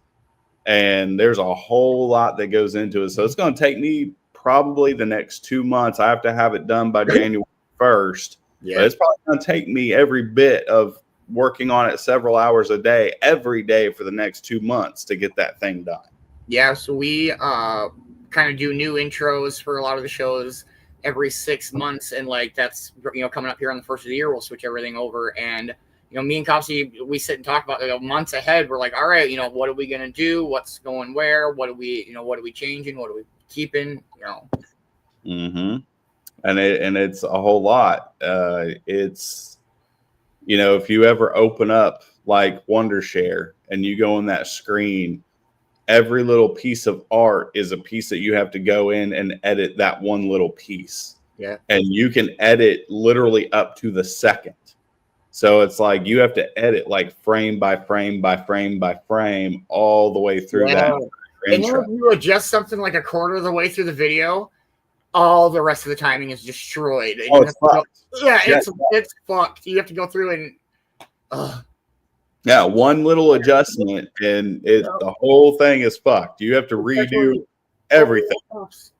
And there's a whole lot that goes into it. So it's going to take me probably the next 2 months. I have to have it done by January 1st. Yeah. But it's probably going to take me every bit of working on it several hours a day, every day for the next 2 months to get that thing done. Yeah, so we kind of do new intros for a lot of the shows every 6 months, and like that's coming up here on the first of the year, we'll switch everything over. And me and Copsy, we sit and talk about months ahead. We're like, all right, what are we gonna do? What's going where? What are we changing? What are we keeping? Mm-hmm. And it's a whole lot. It's if you ever open up like Wondershare and you go on that screen, every little piece of art is a piece that you have to go in and edit that one little piece. Yeah. And you can edit literally up to the second. So it's like you have to edit like frame by frame by frame by frame all the way through that And then intro. if you adjust something like a quarter of the way through the video, all the rest of the timing is destroyed. And Oh, you it's have to fucked. go, yeah, it's fucked. You have to go through and Yeah, one little adjustment and the whole thing is fucked. You have to redo everything.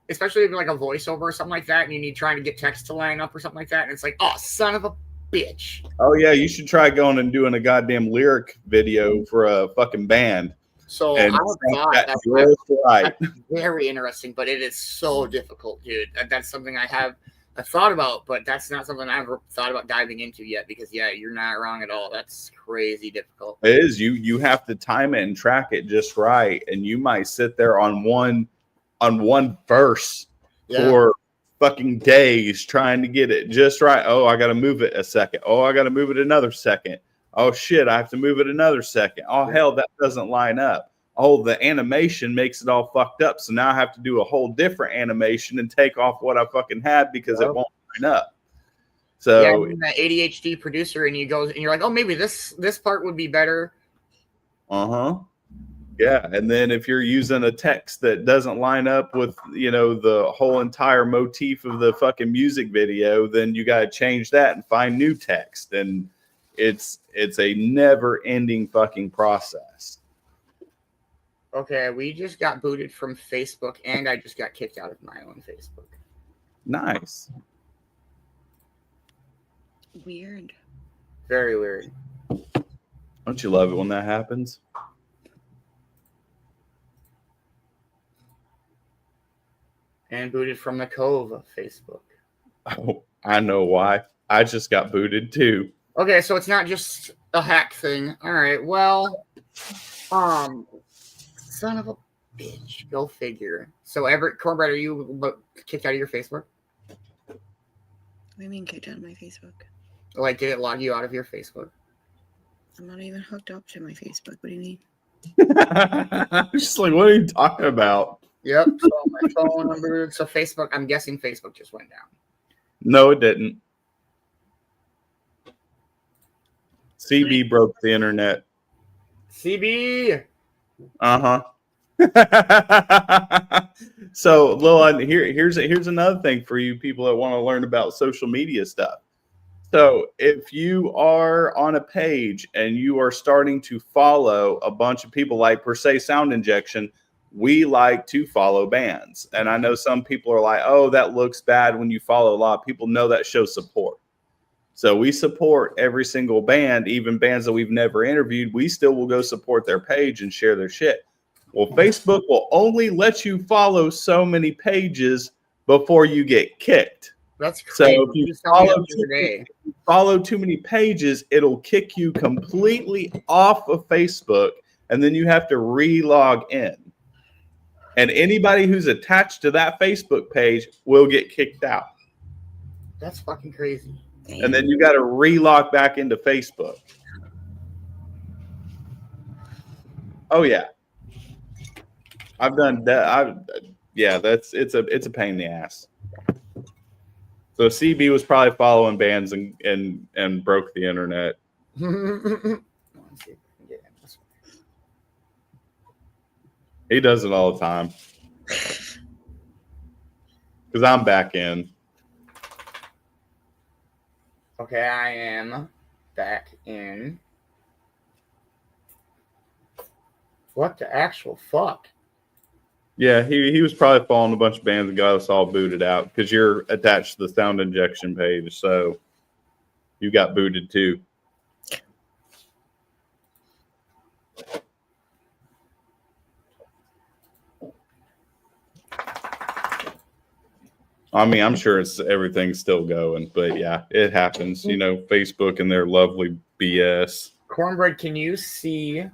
Especially if like a voiceover or something like that, and you need trying to get text to line up or something like that, and it's like, oh, son of a bitch. Oh yeah, you should try going and doing a goddamn lyric video for a fucking band. So And I thought that's right. that's very interesting, but it is so difficult, dude. That's something I've thought about, but that's not something I've thought about diving into yet, because yeah, you're not wrong at all. That's crazy difficult. It is. You have to time it and track it just right, and you might sit there on one verse for fucking days trying to get it just right. Oh, I got to move it a second. Oh, I got to move it another second. Oh shit, I have to move it another second. Oh hell, that doesn't line up. Oh, the animation makes it all fucked up. So now I have to do a whole different animation and take off what I fucking had because it won't line up. So yeah, that ADHD producer, and you're like, oh, maybe this part would be better. Yeah, and then if you're using a text that doesn't line up with the whole entire motif of the fucking music video, then you got to change that and find new text, and it's a never-ending fucking process. Okay, we just got booted from Facebook, and I just got kicked out of my own Facebook. Nice. Weird. Very weird. Don't you love it when that happens? And booted from the Cove of Facebook. Oh, I know why. I just got booted too. Okay, so it's not just a hack thing. All right, well, son of a bitch. Go figure. So, Cornbread, are you kicked out of your Facebook? What do you mean kicked out of my Facebook? Like, did it log you out of your Facebook? I'm not even hooked up to my Facebook. What do you mean? Just like, what are you talking about? Yep. So my phone number. So Facebook. I'm guessing Facebook just went down. No, it didn't. CB broke the internet. CB. Uh-huh. So, Lil, here's another thing for you people that want to learn about social media stuff. So, if you are on a page and you are starting to follow a bunch of people like per se Sound Injection, we like to follow bands. And I know some people are like, oh, that looks bad when you follow a lot of people. No, that shows support. So we support every single band, even bands that we've never interviewed. We still will go support their page and share their shit. Well, Facebook will only let you follow so many pages before you get kicked. That's crazy. So if you follow too many pages, it'll kick you completely off of Facebook, and then you have to re-log in. And anybody who's attached to that Facebook page will get kicked out. That's fucking crazy. And then you got to re-log back into Facebook. Oh yeah, I've done that. It's a pain in the ass. So CB was probably following bands and broke the internet. He does it all the time. Because I'm back in. Okay, I am back in. What the actual fuck? Yeah, he was probably following a bunch of bands and got us all booted out because you're attached to the Sound Injection page, so you got booted too. I mean, I'm sure everything's still going, but yeah, it happens. You know, Facebook and their lovely BS. Cornbread, can you see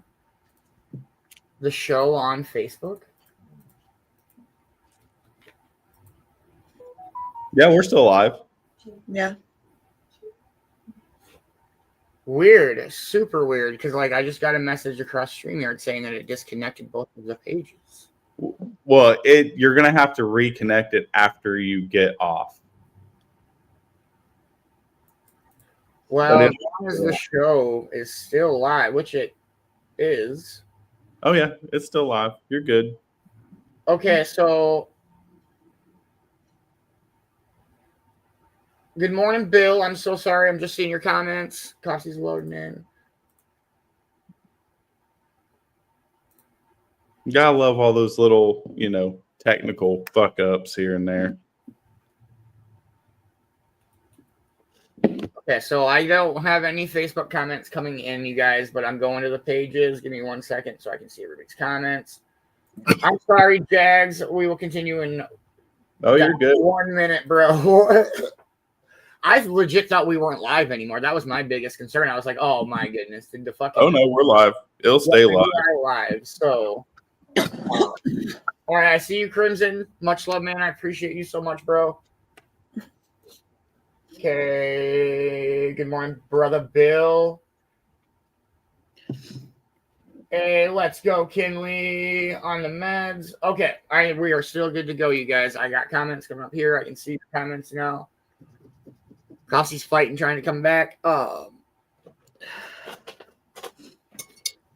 the show on Facebook? Yeah, we're still alive. Yeah. Weird, super weird, because like I just got a message across StreamYard saying that it disconnected both of the pages. Well, you're gonna have to reconnect it after you get off. Well, as long as the show is still live, which it is. Oh yeah, it's still live. You're good. Okay, so good morning, Bill. I'm so sorry. I'm just seeing your comments. Coffee's loading in. You gotta love all those little, technical fuck ups here and there. Okay, so I don't have any Facebook comments coming in, you guys, but I'm going to the pages. Give me 1 second so I can see everybody's comments. I'm sorry, Jags. We will continue in you're good. 1 minute, bro. I legit thought we weren't live anymore. That was my biggest concern. I was like, oh my goodness. Did the fucking Oh no, we're live. It'll stay live. We are live. So all right, I see you, Crimson. Much love, man. I appreciate you so much, bro. Okay. Good morning, brother Bill. Hey, let's go, Kinley on the meds. Okay, we are still good to go, you guys. I got comments coming up here. I can see the comments now. Coffee's fighting, trying to come back.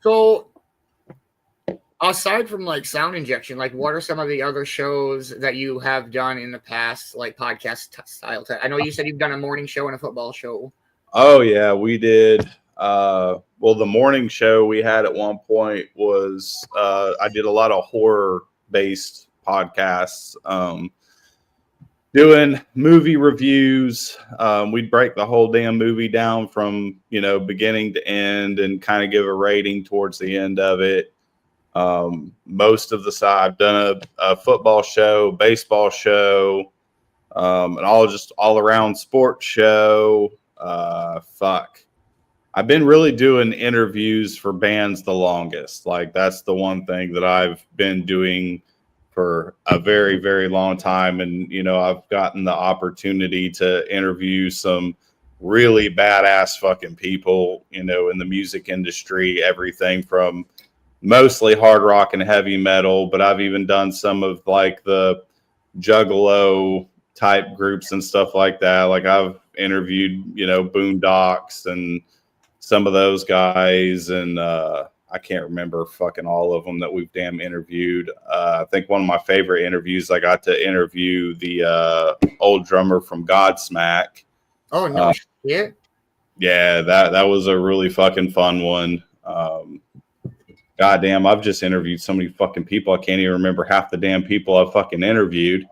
So, aside from like Sound Injection, like what are some of the other shows that you have done in the past, like podcast style? I know you said you've done a morning show and a football show. Oh yeah, we did. Well, the morning show we had at one point was I did a lot of horror-based podcasts. Doing movie reviews. We'd break the whole damn movie down from, beginning to end and kind of give a rating towards the end of it. Most of the side, I've done a football show, baseball show, and all around sports show. I've been really doing interviews for bands the longest. Like that's the one thing that I've been doing for a very, very long time. And, I've gotten the opportunity to interview some really badass fucking people, in the music industry, everything from mostly hard rock and heavy metal, but I've even done some of like the Juggalo type groups and stuff like that. Like I've interviewed, Boondocks and some of those guys. And I can't remember fucking all of them that we've damn interviewed. I think one of my favorite interviews, I got to interview the old drummer from Godsmack. Oh no shit. Yeah, that was a really fucking fun one. Goddamn, I've just interviewed so many fucking people. I can't even remember half the damn people I've fucking interviewed.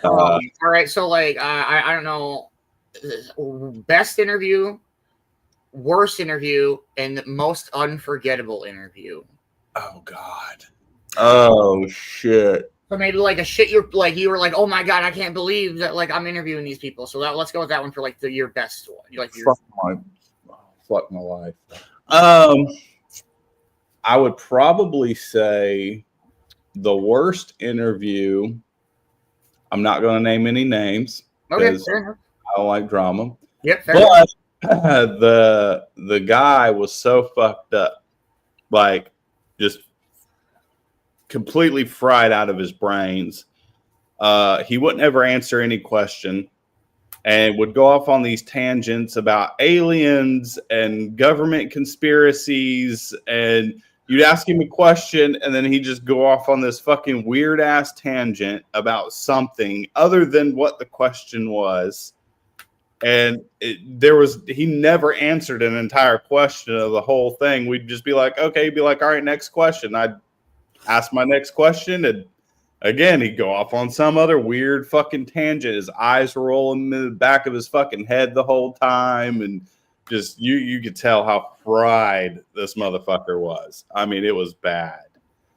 All right, so like I don't know, best interview, worst interview, and most unforgettable interview. Oh God. Oh shit. So maybe like a shit you were like, oh my God, I can't believe that like I'm interviewing these people. So let's go with that one for like your best one. You like your Fuck my life. I would probably say the worst interview. I'm not going to name any names because I don't like drama. Yep. But the guy was so fucked up, like just completely fried out of his brains. He wouldn't ever answer any question and would go off on these tangents about aliens and government conspiracies, and you'd ask him a question and then he'd just go off on this fucking weird ass tangent about something other than what the question was. And he never answered an entire question of the whole thing. We'd just be like, okay, he'd be like, all right, next question. I'd ask my next question, and again, he'd go off on some other weird fucking tangent. His eyes were rolling in the back of his fucking head the whole time, and just you could tell how fried this motherfucker was. I mean, it was bad.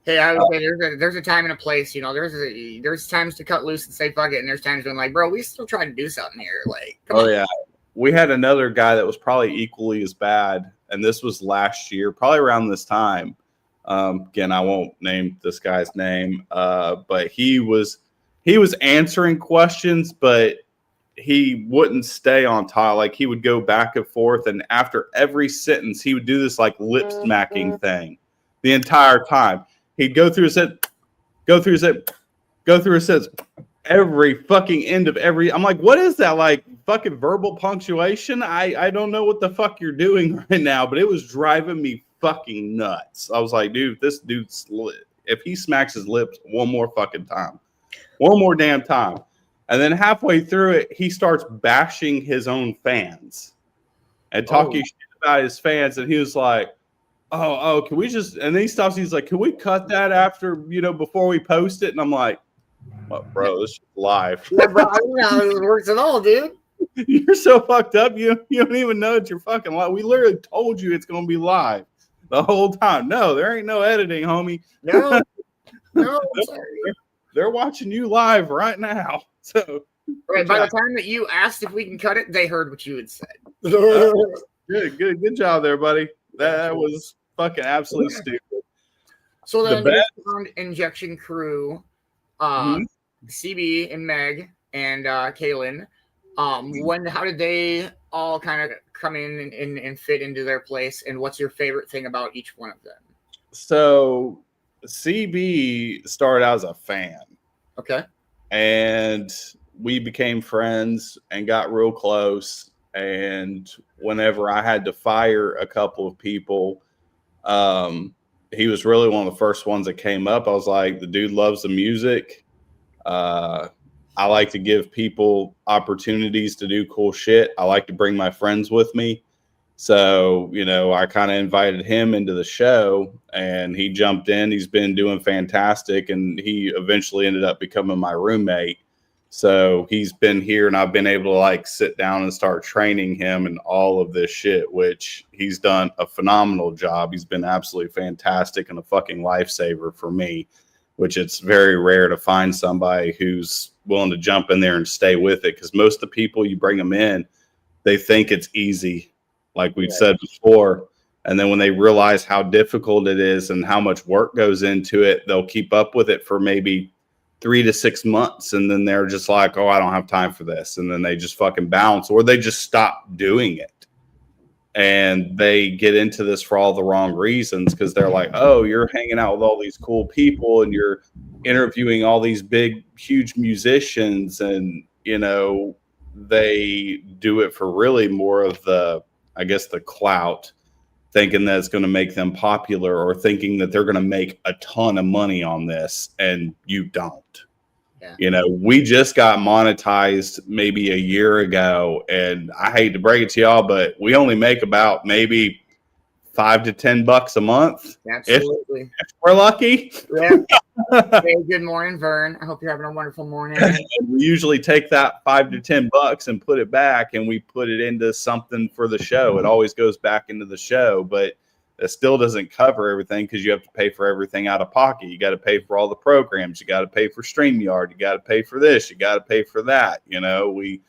Hey, I would say there's a time and a place. You know, there's times to cut loose and say fuck it, and there's times when like, bro, we still trying to do something here. Like, come on. Yeah, we had another guy that was probably equally as bad, and this was last year, probably around this time. Again, I won't name this guy's name, but he was answering questions, but he wouldn't stay on top. Like, he would go back and forth, and after every sentence, he would do this like lip smacking thing the entire time. He'd go through a sentence, go through a sentence, every fucking end of every. I'm like, what is that? Like fucking verbal punctuation? I don't know what the fuck you're doing right now, but it was driving me fucking nuts. I was like, dude, this dude's lit. If he smacks his lips one more fucking time, one more damn time, and then halfway through it, he starts bashing his own fans and talking shit about his fans, and he was like, oh, can we just? And then he stops. He's like, can we cut that after, before we post it? And I'm like, what, bro? This is live. Yeah, bro, I don't know how this works at all, dude. You're so fucked up. You don't even know it's your fucking live. We literally told you it's gonna be live the whole time. No, there ain't no editing, homie. No, I'm sorry. They're watching you live right now. So right, by the time that you asked if we can cut it, they heard what you had said. Good job there, buddy. That was fucking absolutely stupid. So then the Sound Injection Crew, CB and Meg and Kaylin, how did they all kind of come in and fit into their place, and what's your favorite thing about each one of them? So CB started out as a fan. Okay. And we became friends and got real close. And whenever I had to fire a couple of people, he was really one of the first ones that came up. I was like, the dude loves the music. I like to give people opportunities to do cool shit. I like to bring my friends with me. So, I kind of invited him into the show, and he jumped in. He's been doing fantastic, and he eventually ended up becoming my roommate. So he's been here, and I've been able to like sit down and start training him and all of this shit, which he's done a phenomenal job. He's been absolutely fantastic and a fucking lifesaver for me, which it's very rare to find somebody who's willing to jump in there and stay with it. Because most of the people you bring them in, they think it's easy, like we've said before. And then when they realize how difficult it is and how much work goes into it, they'll keep up with it for maybe 3 to 6 months. And then they're just like, oh, I don't have time for this. And then they just fucking bounce, or they just stop doing it. And they get into this for all the wrong reasons, because they're like, oh, you're hanging out with all these cool people and you're interviewing all these big, huge musicians. And, they do it for really more of the, I guess, the clout thinking that it's going to make them popular or thinking that they're going to make a ton of money on this, and you don't. Yeah. You know, we just got monetized maybe a year ago, and I hate to break it to y'all, but we only make about maybe $5 to $10 a month. Absolutely. If we're lucky. Yeah. Hey, good morning, Vern. I hope you're having a wonderful morning. And we usually take that $5 to $10 and put it back, and we put it into something for the show. It always goes back into the show, but it still doesn't cover everything because you have to pay for everything out of pocket. You got to pay for all the programs. You got to pay for StreamYard. You got to pay for this. You got to pay for that. You know, we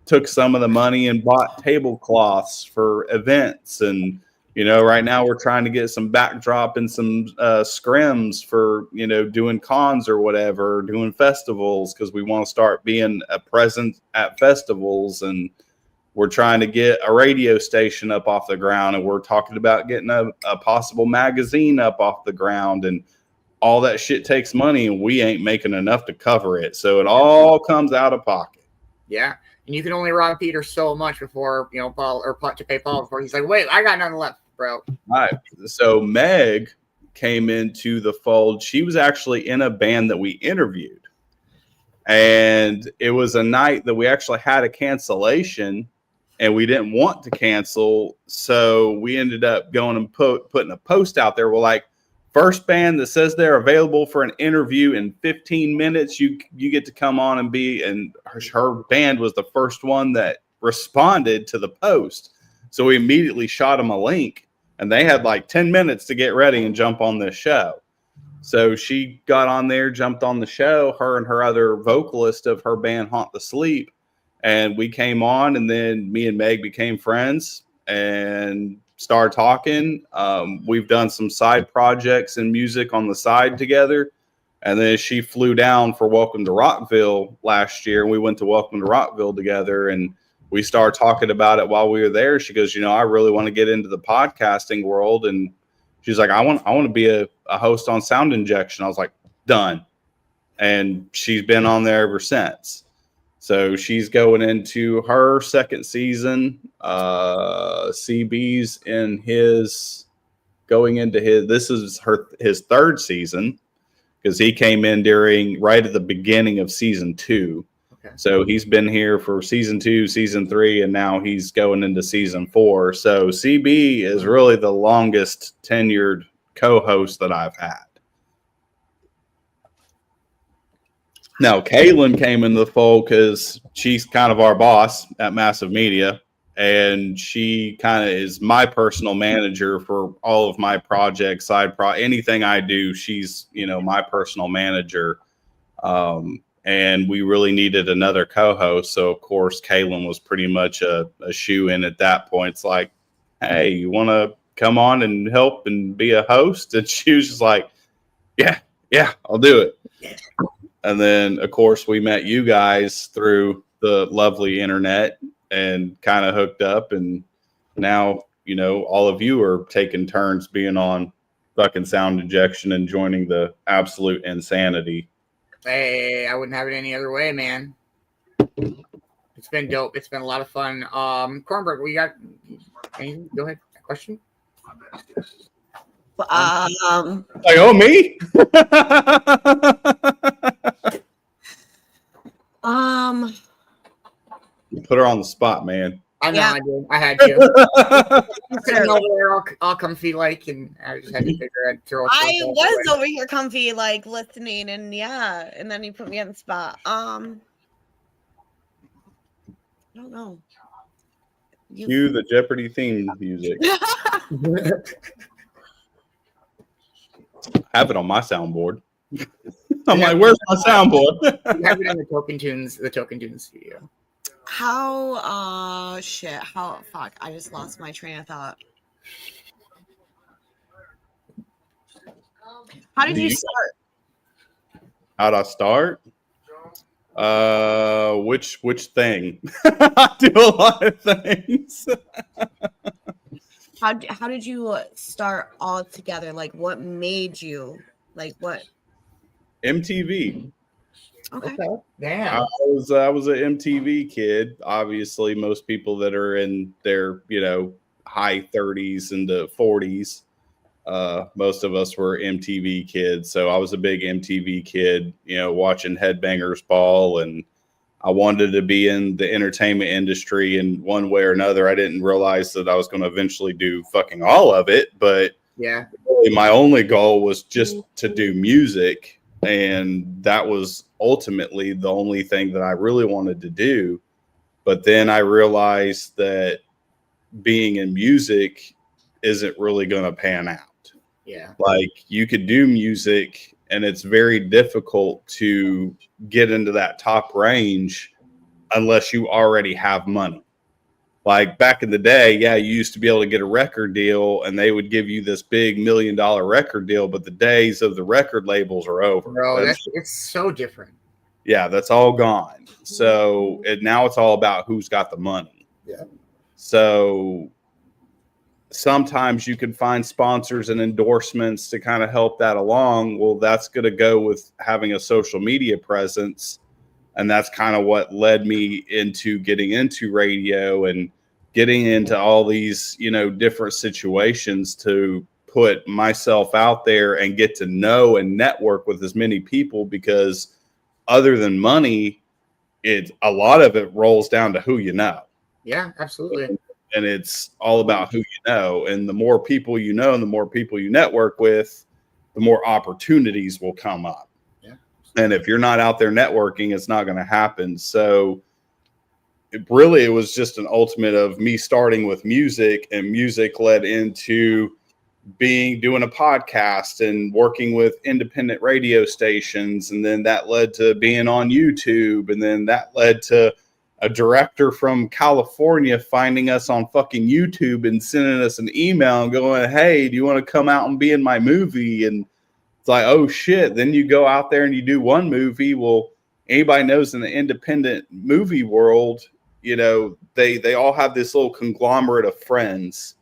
took some of the money and bought tablecloths for events. And, you know, right now we're trying to get some backdrop and some scrims for, you know, doing cons or whatever, doing festivals, because we want to start being a presence at festivals. And we're trying to get a radio station up off the ground, and we're talking about getting a possible magazine up off the ground, and all that shit takes money, and we ain't making enough to cover it. So it all comes out of pocket. Yeah. And you can only rob Peter so much before, you know, Paul to pay Paul before he's like, wait, I got nothing left, bro. All right. So Meg came into the fold. She was actually in a band that we interviewed, and it was a night that we actually had a cancellation, and we didn't want to cancel. So we ended up going and putting a post out there. We're like, first band that says they're available for an interview in 15 minutes, you get to come on and be. And her band was the first one that responded to the post. So we immediately shot them a link, and they had like 10 minutes to get ready and jump on this show. So she got on there, jumped on the show, her and her other vocalist of her band, Haunt the Sleep. And we came on, and then me and Meg became friends and started talking. We've done some side projects and music on the side together. And then she flew down for Welcome to Rockville last year, and we went to Welcome to Rockville together, and we started talking about it while we were there. She goes, you know, I really want to get into the podcasting world. And she's like, I want to be a host on Sound Injection. I was like, done. And she's been on there ever since. So she's going into her second season. CB's in this is his third season, because he came in right at the beginning of season 2. Okay. So he's been here for season 2, season 3, and now he's going into season 4. So CB is really the longest tenured co-host that I've had. Now, Kaylin came into the fold because she's kind of our boss at Massive Media, and she kind of is my personal manager for all of my projects, anything I do. She's, you know, my personal manager, and we really needed another co-host. So, of course, Kaylin was pretty much a shoe-in at that point. It's like, hey, you want to come on and help and be a host? And she was just like, yeah, I'll do it. And then, of course, we met you guys through the lovely internet and kind of hooked up. And now, you know, all of you are taking turns being on fucking Sound Injection and joining the absolute insanity. Hey, I wouldn't have it any other way, man. It's been dope. It's been a lot of fun. Cornbread, we got anything? Go ahead. Question? Like, oh, me? Put her on the spot, man. I know, I did. I had to. Sitting over there all comfy, like, and I just had to figure out. I was over here comfy, like, listening, and yeah, and then you put me on the spot. I don't know. Cue the Jeopardy theme music. I have it on my soundboard. I'm like, where's my soundboard? You have it in the Token Tunes studio. How fuck, I just lost my train of thought. How did you start? How'd I start? Which thing? I do a lot of things. How did you start all together? Like, what made you, like, what? MTV. Okay. Damn. I was an MTV kid. Obviously, most people that are in their, you know, high 30s into 40s. Most of us were MTV kids, so I was a big MTV kid, watching Headbangers Ball, and I wanted to be in the entertainment industry in one way or another. I didn't realize that I was going to eventually do fucking all of it, but Yeah. really my only goal was just to do music, and that was ultimately the only thing that I really wanted to do. But then I realized that being in music isn't really going to pan out. Yeah. Like, you could do music and it's very difficult to get into that top range unless you already have money. Like back in the day, yeah, you used to be able to get a record deal and they would give you this big $1 million record deal, but the days of the record labels are over. Bro, it's so different. Yeah, that's all gone. So now it's all about who's got the money. Yeah. So sometimes you can find sponsors and endorsements to kind of help that along. Well, that's going to go with having a social media presence. And that's kind of what led me into getting into radio and getting into all these, different situations to put myself out there and get to know and network with as many people, because other than money, a lot of it rolls down to who you know. Yeah, absolutely. And it's all about who you know. And the more people you know and the more people you network with, the more opportunities will come up. Yeah. And if you're not out there networking, it's not going to happen. So it was just an ultimate of me starting with music, and music led into doing a podcast and working with independent radio stations. And then that led to being on YouTube. And then that led to a director from California finding us on fucking YouTube and sending us an email and going, "Hey, do you want to come out and be in my movie?" And it's like, oh shit. Then you go out there and you do one movie. Well, anybody knows in the independent movie world, they all have this little conglomerate of friends.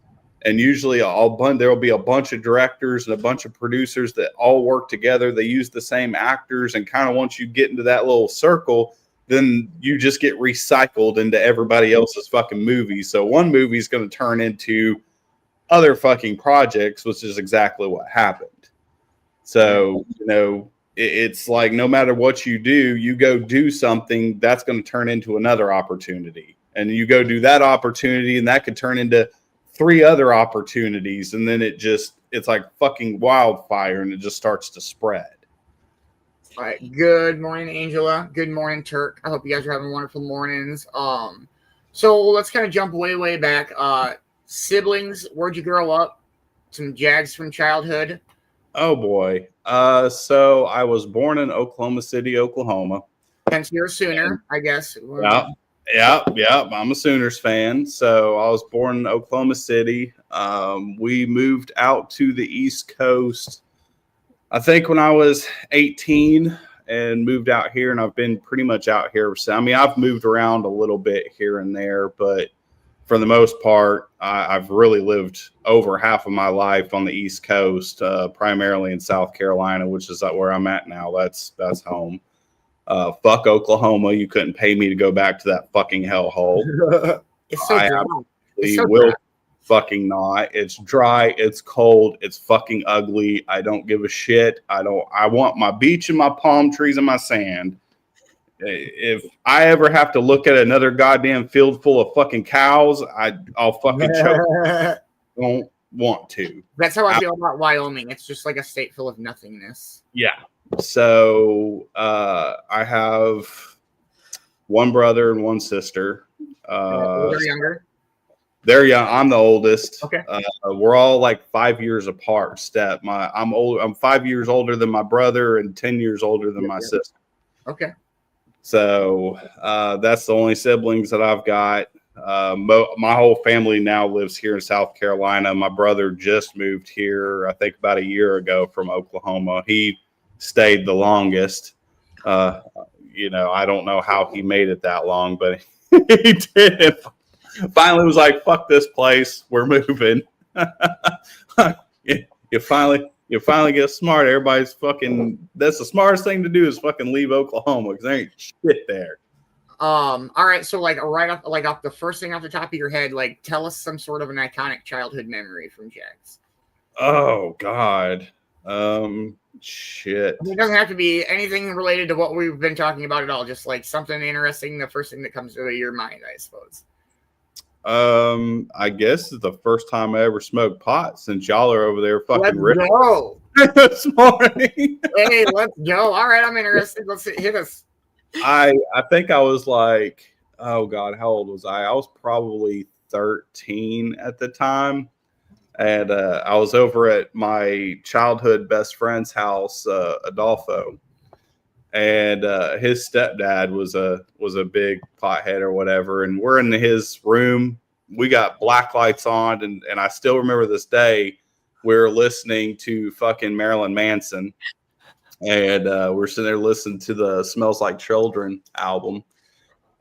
And usually there will be a bunch of directors and a bunch of producers that all work together. They use the same actors, and kind of once you get into that little circle, then you just get recycled into everybody else's fucking movies. So one movie is going to turn into other fucking projects, which is exactly what happened. So, it's like no matter what you do, you go do something that's going to turn into another opportunity. And you go do that opportunity, and that could turn into 3 other opportunities. And then it's like fucking wildfire, and it just starts to spread. All right. Good morning, Angela. Good morning, Turk. I hope you guys are having wonderful mornings. So let's kind of jump way back. Siblings, where'd you grow up? Some Jags from childhood. Oh boy. So I was born in Oklahoma City, Oklahoma. Hence you're a Sooner, I guess. Yeah. I'm a Sooners fan. So I was born in Oklahoma City. We moved out to the East Coast, I think, when I was 18, and moved out here, and I've been pretty much out here. So, I've moved around a little bit here and there, but for the most part, I've really lived over half of my life on the East Coast, primarily in South Carolina, which is where I'm at now. That's home. Fuck Oklahoma. You couldn't pay me to go back to that fucking hellhole. It's so dry. It's so will dry. fucking not. It's dry. It's cold. It's fucking ugly. I don't give a shit. I want my beach and my palm trees and my sand. If I ever have to look at another goddamn field full of fucking cows, I'll fucking choke. Don't want to. That's how I feel about Wyoming. It's just like a state full of nothingness. Yeah. So I have one brother and one sister. Older, younger? They're young. I'm the oldest. Okay. We're all like 5 years apart. I'm old. I'm 5 years older than my brother and 10 years older than my sister. Okay. So that's the only siblings that I've got. My whole family now lives here in South Carolina. My brother just moved here, I think, about a year ago from Oklahoma. He stayed the longest. I don't know how he made it that long, but he did. Finally was like, fuck this place, we're moving. You finally get smart. Everybody's fucking, that's the smartest thing to do, is fucking leave Oklahoma, because there ain't shit there. All right, so like right off, like off the first thing off the top of your head, like tell us some sort of an iconic childhood memory from Jags. Oh God. Shit. I mean, it doesn't have to be anything related to what we've been talking about at all. Just like something interesting, the first thing that comes to your mind, I suppose. I guess it's the first time I ever smoked pot since y'all are over there fucking Let's go. this morning. Hey, let's go. All right, I'm interested. Let's hit us. I think I was like, oh God, how old was I? I was probably 13 at the time. And I was over at my childhood best friend's house, Adolfo. And his stepdad was a big pothead or whatever. And we're in his room. We got black lights on. And I still remember this day, we were listening to fucking Marilyn Manson. And we're sitting there listening to the Smells Like Children album.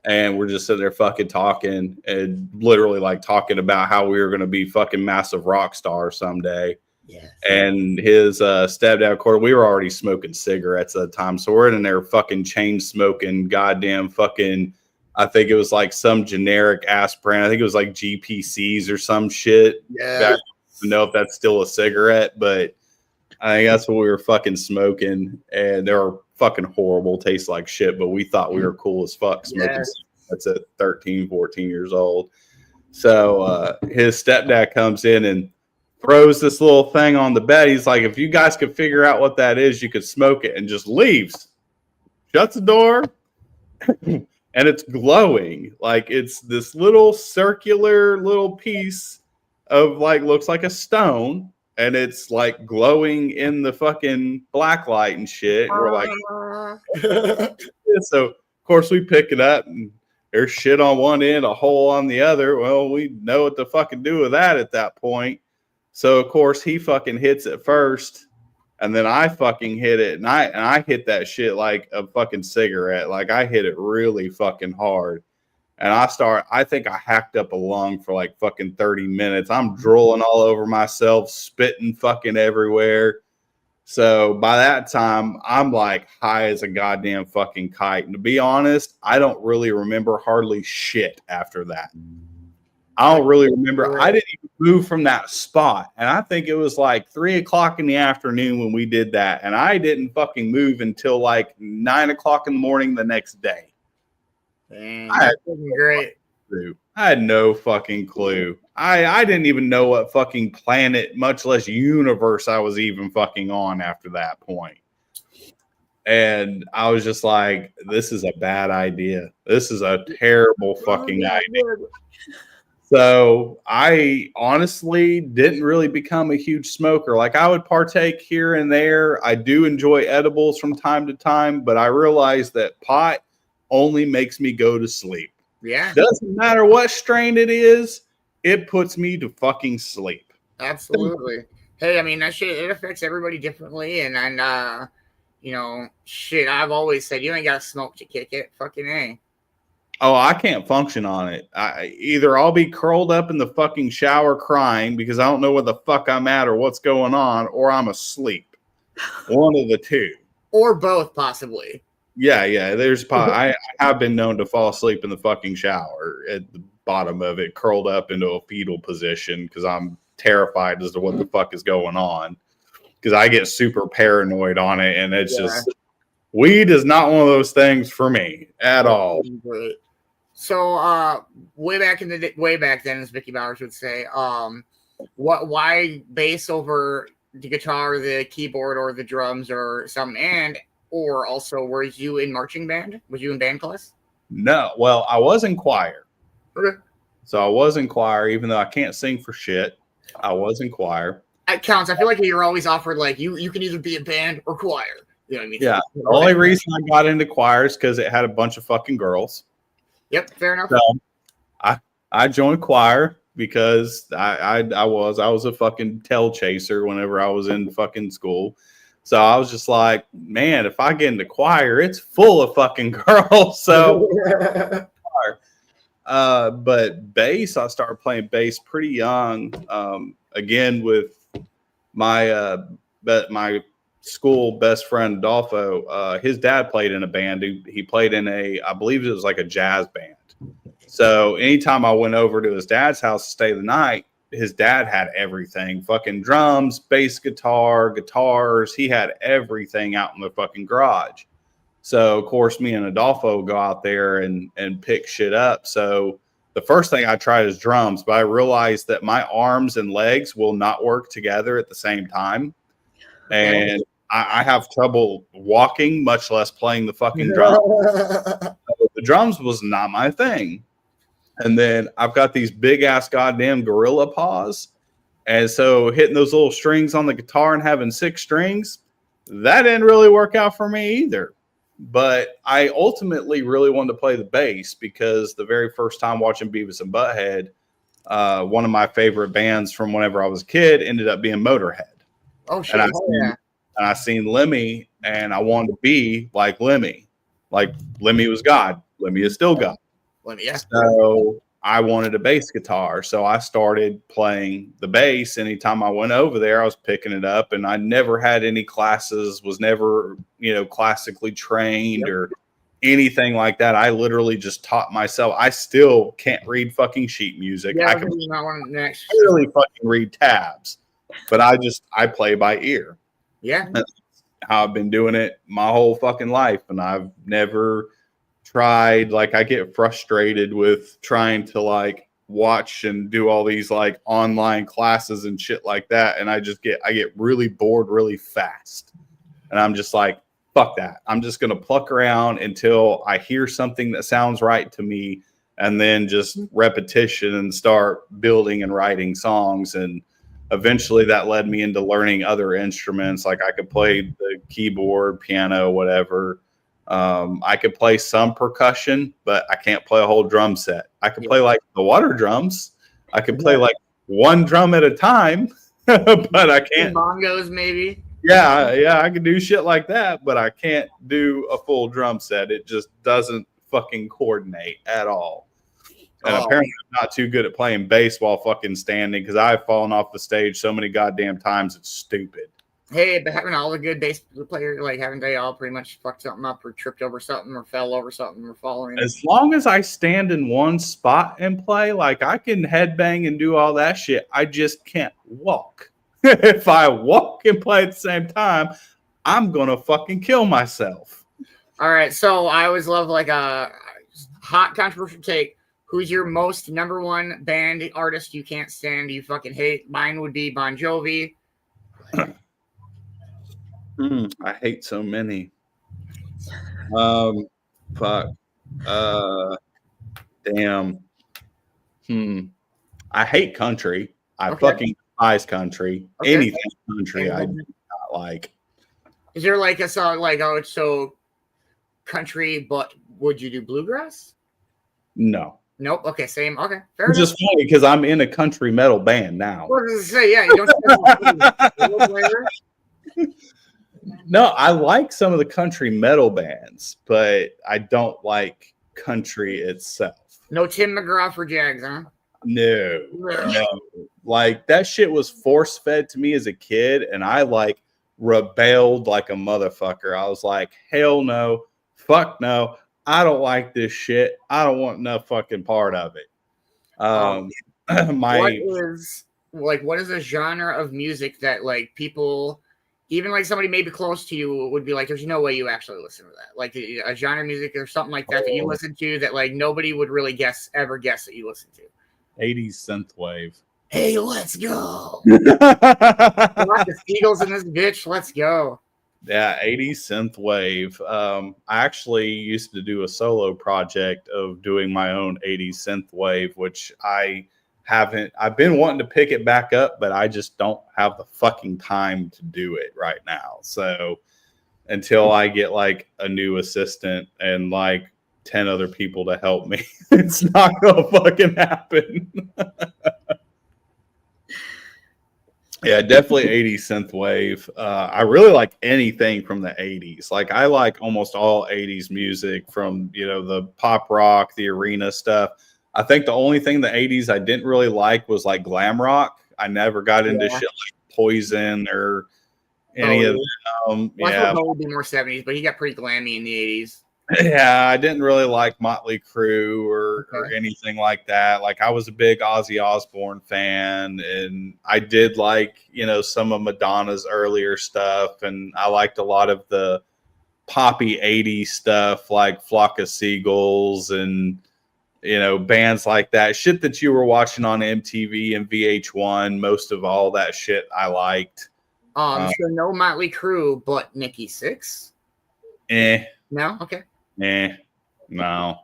And we're just sitting there fucking talking and literally like talking about how we were going to be fucking massive rock stars someday. Yeah. And his stepdad, of course, we were already smoking cigarettes at the time. So we're in there fucking chain smoking, goddamn fucking, I think it was like some generic ass brand. I think it was like GPCs or some shit. Yeah. I don't know if that's still a cigarette, but I think that's what we were fucking smoking. And they were fucking horrible, taste like shit, but we thought we were cool as fuck smoking. Yes. That's at 13, 14 years old. So his stepdad comes in and throws this little thing on the bed. He's like, if you guys could figure out what that is, you could smoke it, and just leaves. Shuts the door. And it's glowing. Like it's this little circular little piece of like, looks like a stone. And it's like glowing in the fucking black light and shit. And we're like, so of course we pick it up and there's shit on one end, a hole on the other. Well, we know what to fucking do with that at that point. So of course he fucking hits it first, and then I fucking hit it, and I hit that shit like a fucking cigarette. Like I hit it really fucking hard. And I think I hacked up a lung for like fucking 30 minutes. I'm drooling all over myself, spitting fucking everywhere. So by that time, I'm like high as a goddamn fucking kite. And to be honest, I don't really remember hardly shit after that. I don't really remember. I didn't even move from that spot. And I think it was like 3 o'clock in the afternoon when we did that. And I didn't fucking move until like 9 o'clock in the morning the next day. Dang, that's great. I had no fucking clue. I didn't even know what fucking planet, much less universe, I was even fucking on after that point. And I was just like, this is a bad idea. This is a terrible fucking idea. So I honestly didn't really become a huge smoker. Like I would partake here and there. I do enjoy edibles from time to time, but I realized that pot only makes me go to sleep. Yeah. Doesn't matter what strain it is, it puts me to fucking sleep. Absolutely. Hey, I mean, that shit, it affects everybody differently. And you know, shit, I've always said you ain't got to smoke to kick it. Fucking A. Oh, I can't function on it. Either I'll be curled up in the fucking shower crying because I don't know where the fuck I'm at or what's going on, or I'm asleep. One of the two. Or both, possibly. Yeah. I have been known to fall asleep in the fucking shower at the bottom of it, curled up into a fetal position because I'm terrified as to what the fuck is going on. Because I get super paranoid on it, and it's just weed is not one of those things for me at all. So, way back then, as Vicki Bowers would say, why bass over the guitar, the keyboard, or the drums, or something? And or also, were you in marching band? Was you in band class? No. Well, I was in choir. Okay. So I was in choir, even though I can't sing for shit. I was in choir. It counts. I feel like you're always offered like you can either be a band or choir. You know what I mean? Yeah. The only reason I got into choir is because it had a bunch of fucking girls. Yep. Fair enough. So I joined choir because I was a fucking tail chaser whenever I was in fucking school. So I was just like, man, if I get into choir, it's full of fucking girls. So, but bass, I started playing bass pretty young. Again, with my school best friend Adolfo, his dad played in a band. He played in I believe it was like a jazz band. So anytime I went over to his dad's house to stay the night, his dad had everything, fucking drums, bass guitar, guitars. He had everything out in the fucking garage. So of course me and Adolfo go out there and pick shit up. So the first thing I tried is drums, but I realized that my arms and legs will not work together at the same time. And I have trouble walking, much less playing the fucking drums. The drums was not my thing. And then I've got these big ass goddamn gorilla paws. And so hitting those little strings on the guitar and having 6 strings, that didn't really work out for me either. But I ultimately really wanted to play the bass because the very first time watching Beavis and Butthead, one of my favorite bands from whenever I was a kid ended up being Motorhead. Oh, shit. And I seen Lemmy, and I wanted to be like Lemmy. Like Lemmy was God. Lemmy is still God. Yeah. So I wanted a bass guitar. So I started playing the bass. Anytime I went over there, I was picking it up, and I never had any classes, was never, classically trained or anything like that. I literally just taught myself. I still can't read fucking sheet music. Yeah, I can really fucking read tabs, but I play by ear. Yeah. That's how I've been doing it my whole fucking life. And I've never tried, I get frustrated with trying to watch and do all these online classes and shit like that. And I get really bored really fast. And I'm just like, fuck that. I'm just going to pluck around until I hear something that sounds right to me, and then just repetition and start building and writing songs. And eventually that led me into learning other instruments. Like I could play the keyboard, piano, whatever. I could play some percussion, but I can't play a whole drum set. I could play the water drums. I could play one drum at a time, but I can't. Bongos, maybe. Yeah, I can do shit like that, but I can't do a full drum set. It just doesn't fucking coordinate at all. And apparently I'm not too good at playing bass while fucking standing, because I've fallen off the stage so many goddamn times it's stupid. Hey, but having all the good bass players, haven't they all pretty much fucked something up or tripped over something or fell over something or fallen? As long as I stand in one spot and play, I can headbang and do all that shit. I just can't walk. If I walk and play at the same time, I'm going to fucking kill myself. All right, so I always love a hot controversial take. Who's your most number one band artist you can't stand, you fucking hate? Mine would be Bon Jovi. I hate so many. Fuck. Damn. I hate country. I fucking despise country. Okay. Anything country I do not like. Is there a song it's so country, but would you do bluegrass? No. Nope. Okay, same. Okay, fair enough. It's just funny because I'm in a country metal band now. What does it say? Yeah, you don't. No, I like some of the country metal bands, but I don't like country itself. No Tim McGraw for Jags, huh? No. That shit was force fed to me as a kid, and I rebelled like a motherfucker. I was like, hell no, fuck no. I don't like this shit. I don't want no fucking part of it. What is a genre of music that people, even somebody maybe close to you, would be like, there's no way you actually listen to that? A genre of music or something like that that you listen to that nobody would really ever guess that you listen to. 80s synthwave. Hey, let's go. The Eagles in this bitch. Let's go. Yeah, 80s synthwave. I actually used to do a solo project of doing my own 80s synthwave, which I've been wanting to pick it back up, but I just don't have the fucking time to do it right now. So until I get a new assistant and 10 other people to help me, it's not gonna fucking happen. Yeah, definitely 80s synthwave. I really like anything from the 80s. I like almost all 80s music, from the pop rock, the arena stuff. I think the only thing in the 80s I didn't really like was glam rock. I never got into shit like Poison or any of Well, I yeah. thought Bo would be more 70s, but he got pretty glammy in the 80s. Yeah, I didn't really like Motley Crue or Okay. anything like that. Like I was a big Ozzy Osbourne fan, and I did like, some of Madonna's earlier stuff, and I liked a lot of the poppy 80s stuff like Flock of Seagulls and bands like that. Shit that you were watching on MTV and VH1, most of all that shit I liked. So no Motley Crue, but Nikki Sixx? No? Okay. No.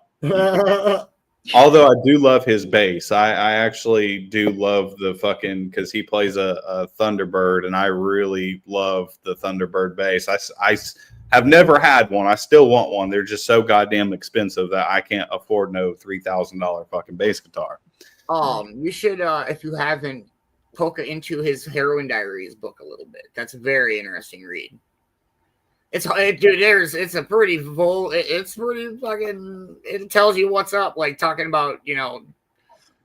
Although I do love his bass. I actually do love the fucking, because he plays a Thunderbird, and I really love the Thunderbird bass. I have never had one. I still want one. They're just so goddamn expensive that I can't afford no $3,000 fucking bass guitar. You should, if you haven't, poke into his Heroin Diaries book a little bit. That's a very interesting read. It's a pretty it's pretty fucking, it tells you what's up, like talking about,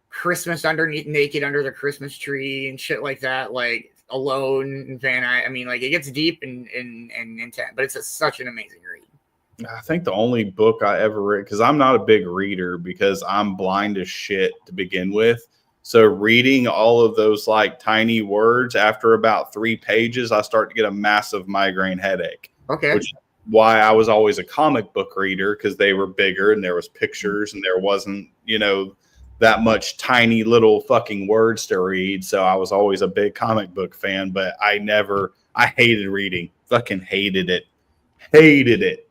Christmas naked under the Christmas tree and shit like that, like Alone and Van I mean, like it gets deep and intense, but it's such an amazing read. I think the only book I ever read, because I'm not a big reader because I'm blind as shit to begin with. So reading all of those like tiny words, after about 3 pages, I start to get a massive migraine headache. Okay. Which is why I was always a comic book reader, because they were bigger and there was pictures and there wasn't, that much tiny little fucking words to read. So I was always a big comic book fan, but I hated reading. Fucking hated it. Hated it.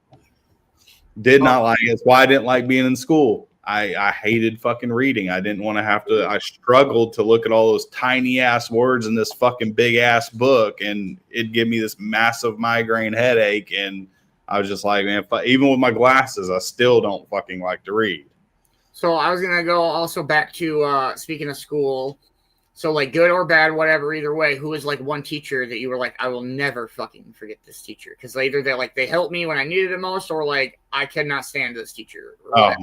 Did not like it. It's why I didn't like being in school. I hated fucking reading. I didn't want to have to. I struggled to look at all those tiny ass words in this fucking big ass book, and it'd give me this massive migraine headache. And I was just like, man, even with my glasses, I still don't fucking like to read. So I was gonna go also back to speaking of school. So like good or bad, whatever, either way, who was like one teacher that you were like, I will never fucking forget this teacher? Because either they helped me when I needed it most, or like I cannot stand this teacher. Oh,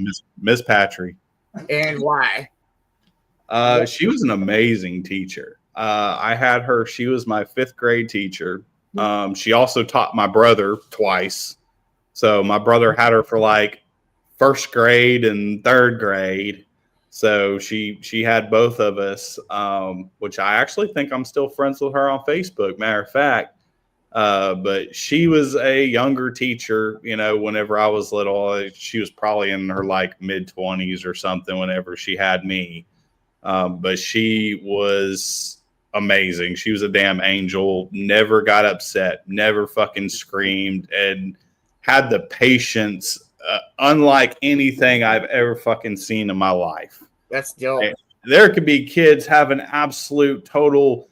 Miss Patry. And why? She was an amazing teacher. I had her. She was my 5th grade teacher. She also taught my brother twice. So my brother had her for like 1st grade and 3rd grade. So she had both of us, which I actually think I'm still friends with her on Facebook, matter of fact. But she was a younger teacher, whenever I was little. She was probably in her like mid-20s or something whenever she had me. But she was amazing. She was a damn angel, never got upset, never fucking screamed, and had the patience unlike anything I've ever fucking seen in my life. That's dope. There could be kids having absolute total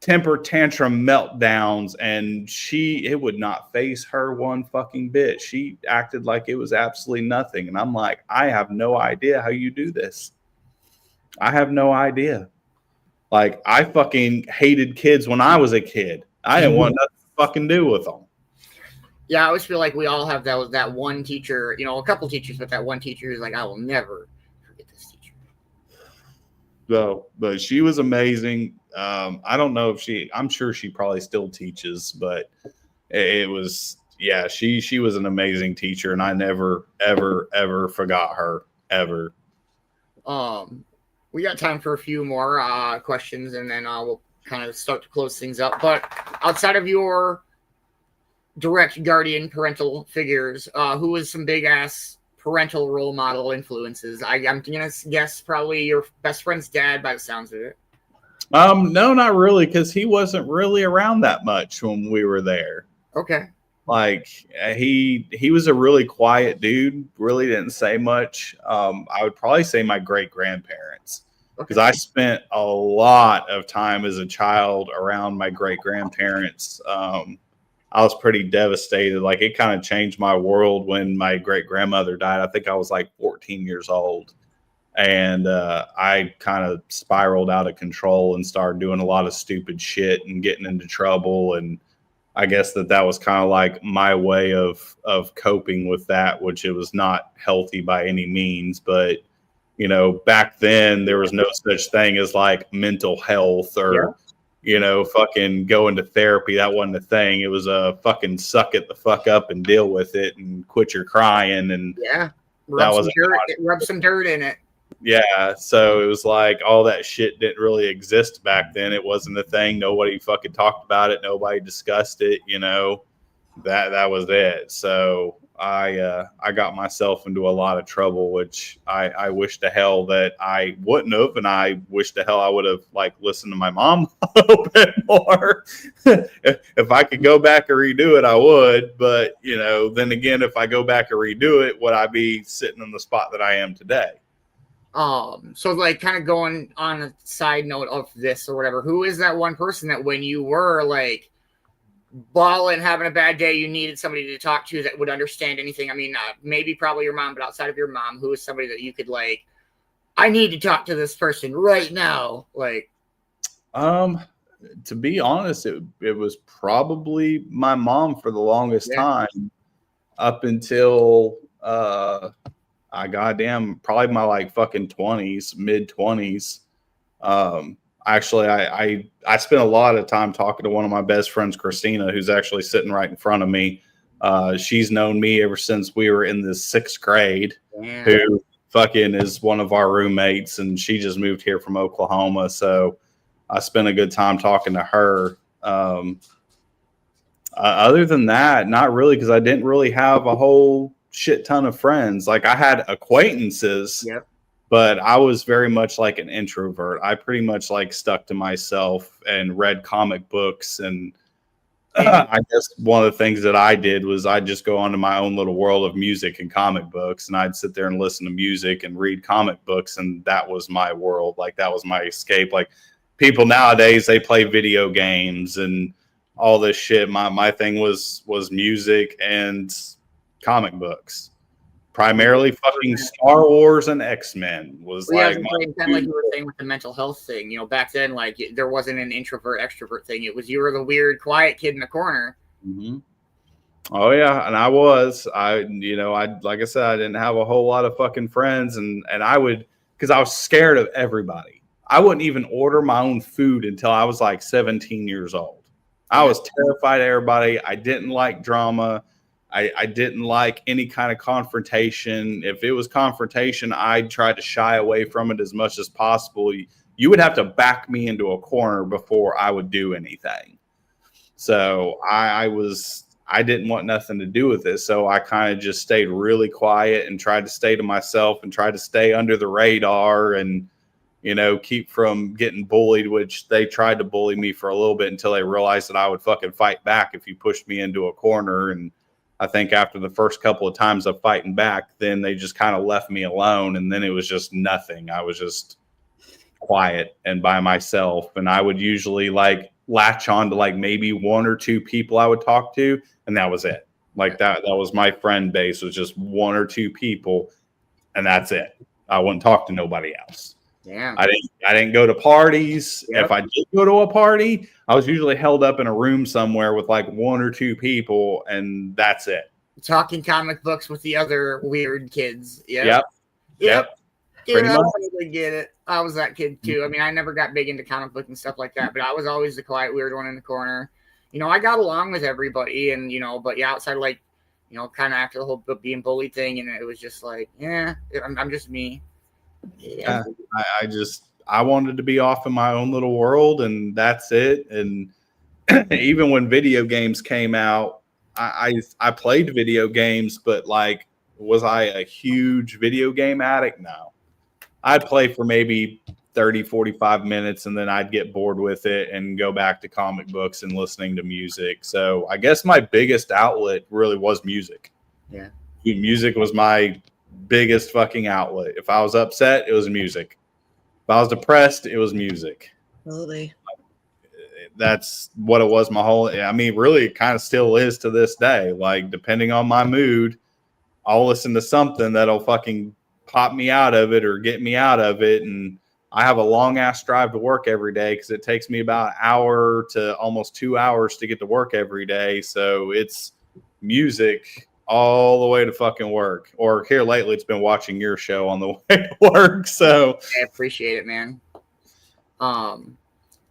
temper tantrum meltdowns, and it would not faze her one fucking bit. She acted like it was absolutely nothing. And I'm like, I have no idea how you do this. I have no idea. Like, I fucking hated kids when I was a kid. I didn't want nothing to fucking do with them. Yeah, I always feel like we all have that one teacher, a couple teachers, but that one teacher is like, I will never forget this teacher. So, but she was amazing. I don't know if I'm sure she probably still teaches, but it was, yeah, she was an amazing teacher, and I never, ever, ever forgot her, ever. We got time for a few more questions, and then we'll kind of start to close things up. But outside of your direct guardian parental figures, who was some big ass parental role model influences? I'm gonna guess probably your best friend's dad, by the sounds of it. No, not really, because he wasn't really around that much when we were there. Okay. Like he was a really quiet dude, really didn't say much. I would probably say my great grandparents, because I spent a lot of time as a child around my great grandparents. I was pretty devastated. Like, it kind of changed my world when my great grandmother died. I think I was like 14 years old. And I kind of spiraled out of control and started doing a lot of stupid shit and getting into trouble. And I guess that was kind of like my way of coping with that, which it was not healthy by any means. But, back then there was no such thing as like mental health or fucking going to therapy. That wasn't a thing. It was a fucking suck it the fuck up and deal with it and quit your crying. And Yeah. that was Rub some dirt in it. yeah. So it was like all that shit didn't really exist back then. It wasn't a thing. Nobody fucking talked about it. Nobody discussed it. That was it. So I got myself into a lot of trouble, which I wish to hell that I wouldn't have, and I wish to hell I would have listened to my mom a little bit more. If I could go back and redo it, I would. But then again, if I go back and redo it, would I be sitting in the spot that I am today? So like kind of going on a side note of this or whatever, who is that one person that when you were like balling, having a bad day, you needed somebody to talk to that would understand anything? I mean, maybe probably your mom, but outside of your mom, who is somebody that you could I need to talk to this person right now? To be honest, it was probably my mom for the longest time, up until I probably my fucking 20s, mid 20s. Actually, I spent a lot of time talking to one of my best friends, Christina, who's actually sitting right in front of me. She's known me ever since we were in the 6th grade, who fucking is one of our roommates, and she just moved here from Oklahoma. So I spent a good time talking to her. Other than that, not really, because I didn't really have a whole shit ton of friends. I had acquaintances. Yep. But I was very much like an introvert. I pretty much stuck to myself and read comic books. And I guess one of the things that I did was I'd just go onto my own little world of music and comic books. And I'd sit there and listen to music and read comic books. And that was my world. That was my escape. People nowadays, they play video games and all this shit. My thing was music and comic books. Primarily fucking Star Wars and X-Men was kind of like you were saying with the mental health thing. Back then, there wasn't an introvert extrovert thing. It was you were the weird quiet kid in the corner. Mm-hmm. Oh yeah, and I was. I like I said, I didn't have a whole lot of fucking friends, and I would, because I was scared of everybody. I wouldn't even order my own food until I was 17 years old. I was terrified of everybody. I didn't like drama. I didn't like any kind of confrontation. If it was confrontation, I'd try to shy away from it as much as possible. You would have to back me into a corner before I would do anything. So I didn't want nothing to do with it. So I kind of just stayed really quiet and tried to stay to myself and tried to stay under the radar and, keep from getting bullied, which they tried to bully me for a little bit until they realized that I would fucking fight back if you pushed me into a corner. And I think after the first couple of times of fighting back, then they just kind of left me alone. And then it was just nothing. I was just quiet and by myself. And I would usually latch on to maybe one or two people I would talk to. And that was it. That was my friend base, was just one or two people. And that's it. I wouldn't talk to nobody else. Yeah. I didn't go to parties. Yep. If I did go to a party, I was usually held up in a room somewhere with one or two people, and that's it. Talking comic books with the other weird kids. Yep. Dude, I totally get it. I was that kid too. I mean, I never got big into comic book and stuff like that, but I was always the quiet, weird one in the corner. I got along with everybody, and but outside kind of after the whole being bullied thing, and it was just I'm just me. Yeah. I wanted to be off in my own little world, and that's it. And even when video games came out, I played video games, but was I a huge video game addict? No. I'd play for maybe 30, 45 minutes, and then I'd get bored with it and go back to comic books and listening to music. So I guess my biggest outlet really was music. Yeah. Music was my biggest fucking outlet. If I was upset, it was music. If I was depressed, it was music. Absolutely. That's what it was really it kind of still is to this day. Depending on my mood, I'll listen to something that'll fucking pop me out of it or get me out of it. And I have a long ass drive to work every day because it takes me about an hour to almost 2 hours to get to work every day. So it's music all the way to fucking work. Or here lately, it's been watching your show on the way to work. So I appreciate it, man.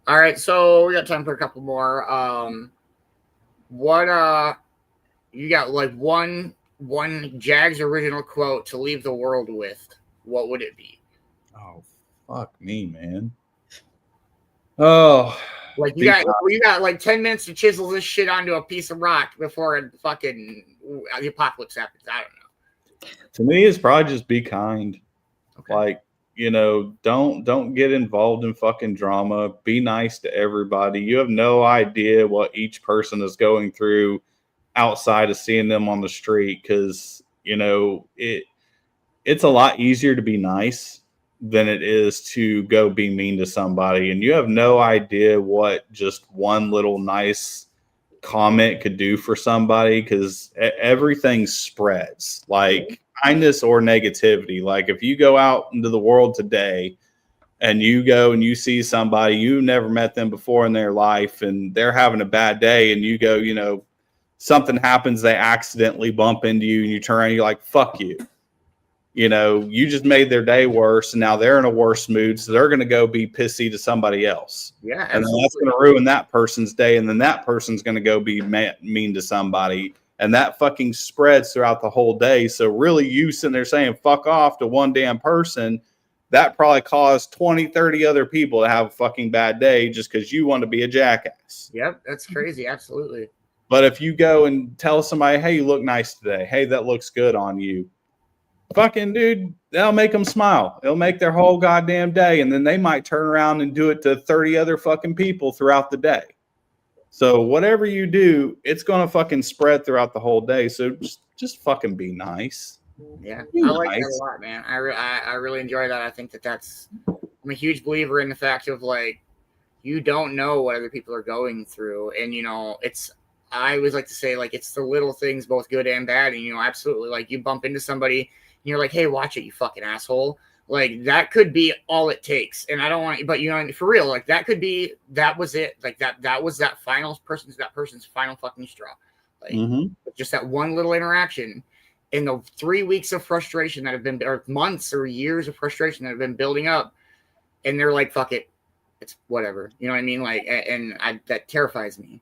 All right, so we got time for a couple more. What you got? Like one Jag's original quote to leave the world with. What would it be? Oh, fuck me, man. Oh, Like you got like 10 minutes to chisel this shit onto a piece of rock before the apocalypse happens. I don't know. To me, it's probably just be kind. Okay. Like, you know, don't get involved in fucking drama. Be nice to everybody. You have no idea what each person is going through outside of seeing them on the street, because, you know, it's a lot easier to be nice than it is to go be mean to somebody. And you have no idea what just one little nice comment could do for somebody, because everything spreads, like kindness or negativity. Like if you go out into the world today and you go and you see somebody, you never met them before in their life, and they're having a bad day, and you go, you know, something happens, they accidentally bump into you, and you turn around, you're like, fuck you. You know, you just made their day worse, and now they're in a worse mood, so they're going to go be pissy to somebody else. Yeah, and then that's going to ruin that person's day, and then that person's going to go be mean to somebody, and that fucking spreads throughout the whole day. So really, you sitting there saying fuck off to one damn person, that probably caused 20, 30 other people to have a fucking bad day just because you want to be a jackass. Yep, that's crazy. Absolutely. But if you go and tell somebody, hey, you look nice today, hey, that looks good on you, fucking dude, that'll make them smile. It'll make their whole goddamn day. And then they might turn around and do it to 30 other fucking people throughout the day. So whatever you do, it's going to fucking spread throughout the whole day. So just fucking be nice. Yeah, Be I like nice. that a lot, man. I really enjoy that. I think I'm a huge believer in the fact of, like, you don't know what other people are going through. And, you know, I always like to say, like, it's the little things, both good and bad. And, you know, absolutely, like, you bump into somebody and you're like, hey, watch it, you fucking asshole. Like, that could be all it takes. And I don't want, but, you know, for real, like, that was it. Like, that was that person's final fucking straw. Like, just that one little interaction in the 3 weeks of frustration that have been, or months or years of frustration that have been building up. And they're like, fuck it, it's whatever. You know what I mean? Like, that terrifies me.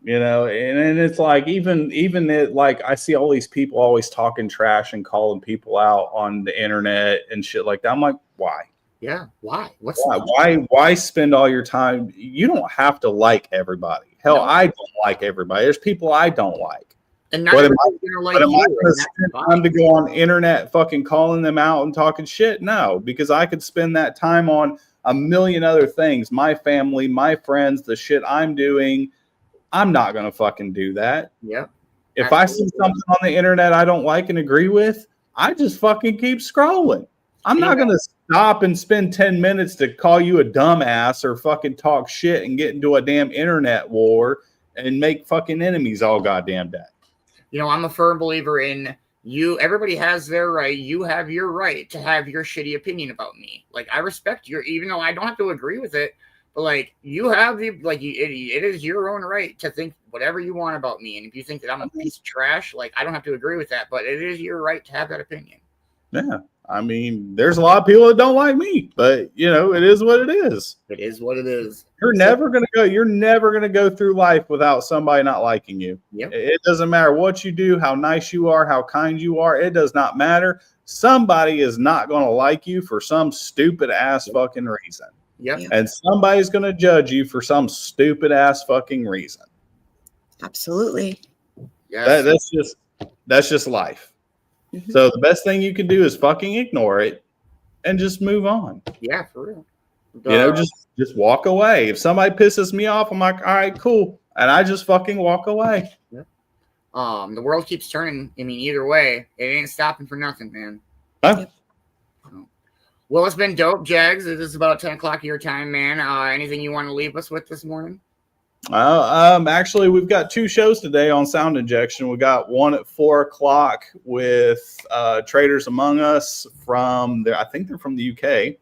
You know, and it's like, even it, like, I see all these people always talking trash and calling people out on the internet and shit like that. I'm like, why? Yeah, why? Why spend all your time? You don't have to like everybody. Hell, no. I don't like everybody. There's people I don't like. And not everybody's gonna like you. Am I gonna spend time to go on internet fucking calling them out and talking shit? No, because I could spend that time on a million other things. My family, my friends, the shit I'm doing. I'm not going to fucking do that. Yep. If I see something on the internet I don't like and agree with, I just fucking keep scrolling. I'm not going to stop and spend 10 minutes to call you a dumbass or fucking talk shit and get into a damn internet war and make fucking enemies all goddamn day. You know, I'm a firm believer in everybody has their right. You have your right to have your shitty opinion about me. Like, I respect even though I don't have to agree with it. But, like, you have it is your own right to think whatever you want about me. And if you think that I'm a piece of trash, like, I don't have to agree with that. But it is your right to have that opinion. Yeah. I mean, there's a lot of people that don't like me. But, you know, it is what it is. It is what it is. You're never going to go through life without somebody not liking you. Yep. It doesn't matter what you do, how nice you are, how kind you are. It does not matter. Somebody is not going to like you for some stupid ass fucking reason. Yep. And somebody's going to judge you for some stupid ass fucking reason. Absolutely. Yes. That's just life. Mm-hmm. So the best thing you can do is fucking ignore it and just move on. Yeah, for real. You know, just walk away. If somebody pisses me off, I'm like, all right, cool. And I just fucking walk away. Yep. The world keeps turning. I mean, either way, it ain't stopping for nothing, man. Huh? Well, it's been dope, Jags. It is about 10 o'clock your time, man. Anything you want to leave us with this morning? Actually, we've got 2 shows today on Sound Injection. We got one at 4 o'clock with Traders Among Us from there. I think they're from the UK,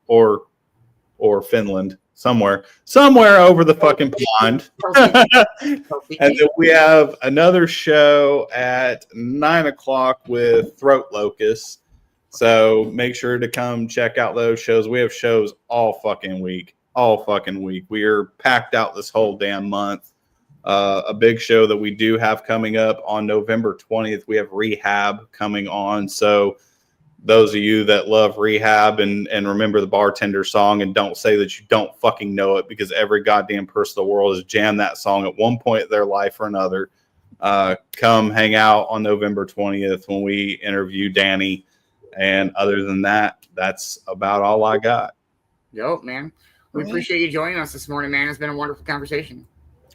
or Finland, somewhere over the fucking pond. And then we have another show at 9 o'clock with Throat Locust. So make sure to come check out those shows. We have shows all fucking week. all fucking week. We are packed out this whole damn month. A big show that we do have coming up on November 20th. We have Rehab coming on. So those of you that love Rehab and remember the Bartender song and don't say that you don't fucking know it, because every goddamn person in the world has jammed that song at one point in their life or another. Come hang out on November 20th when we interview Danny. And other than that, that's about all I got. Yo, man. We appreciate you joining us this morning, man. It's been a wonderful conversation.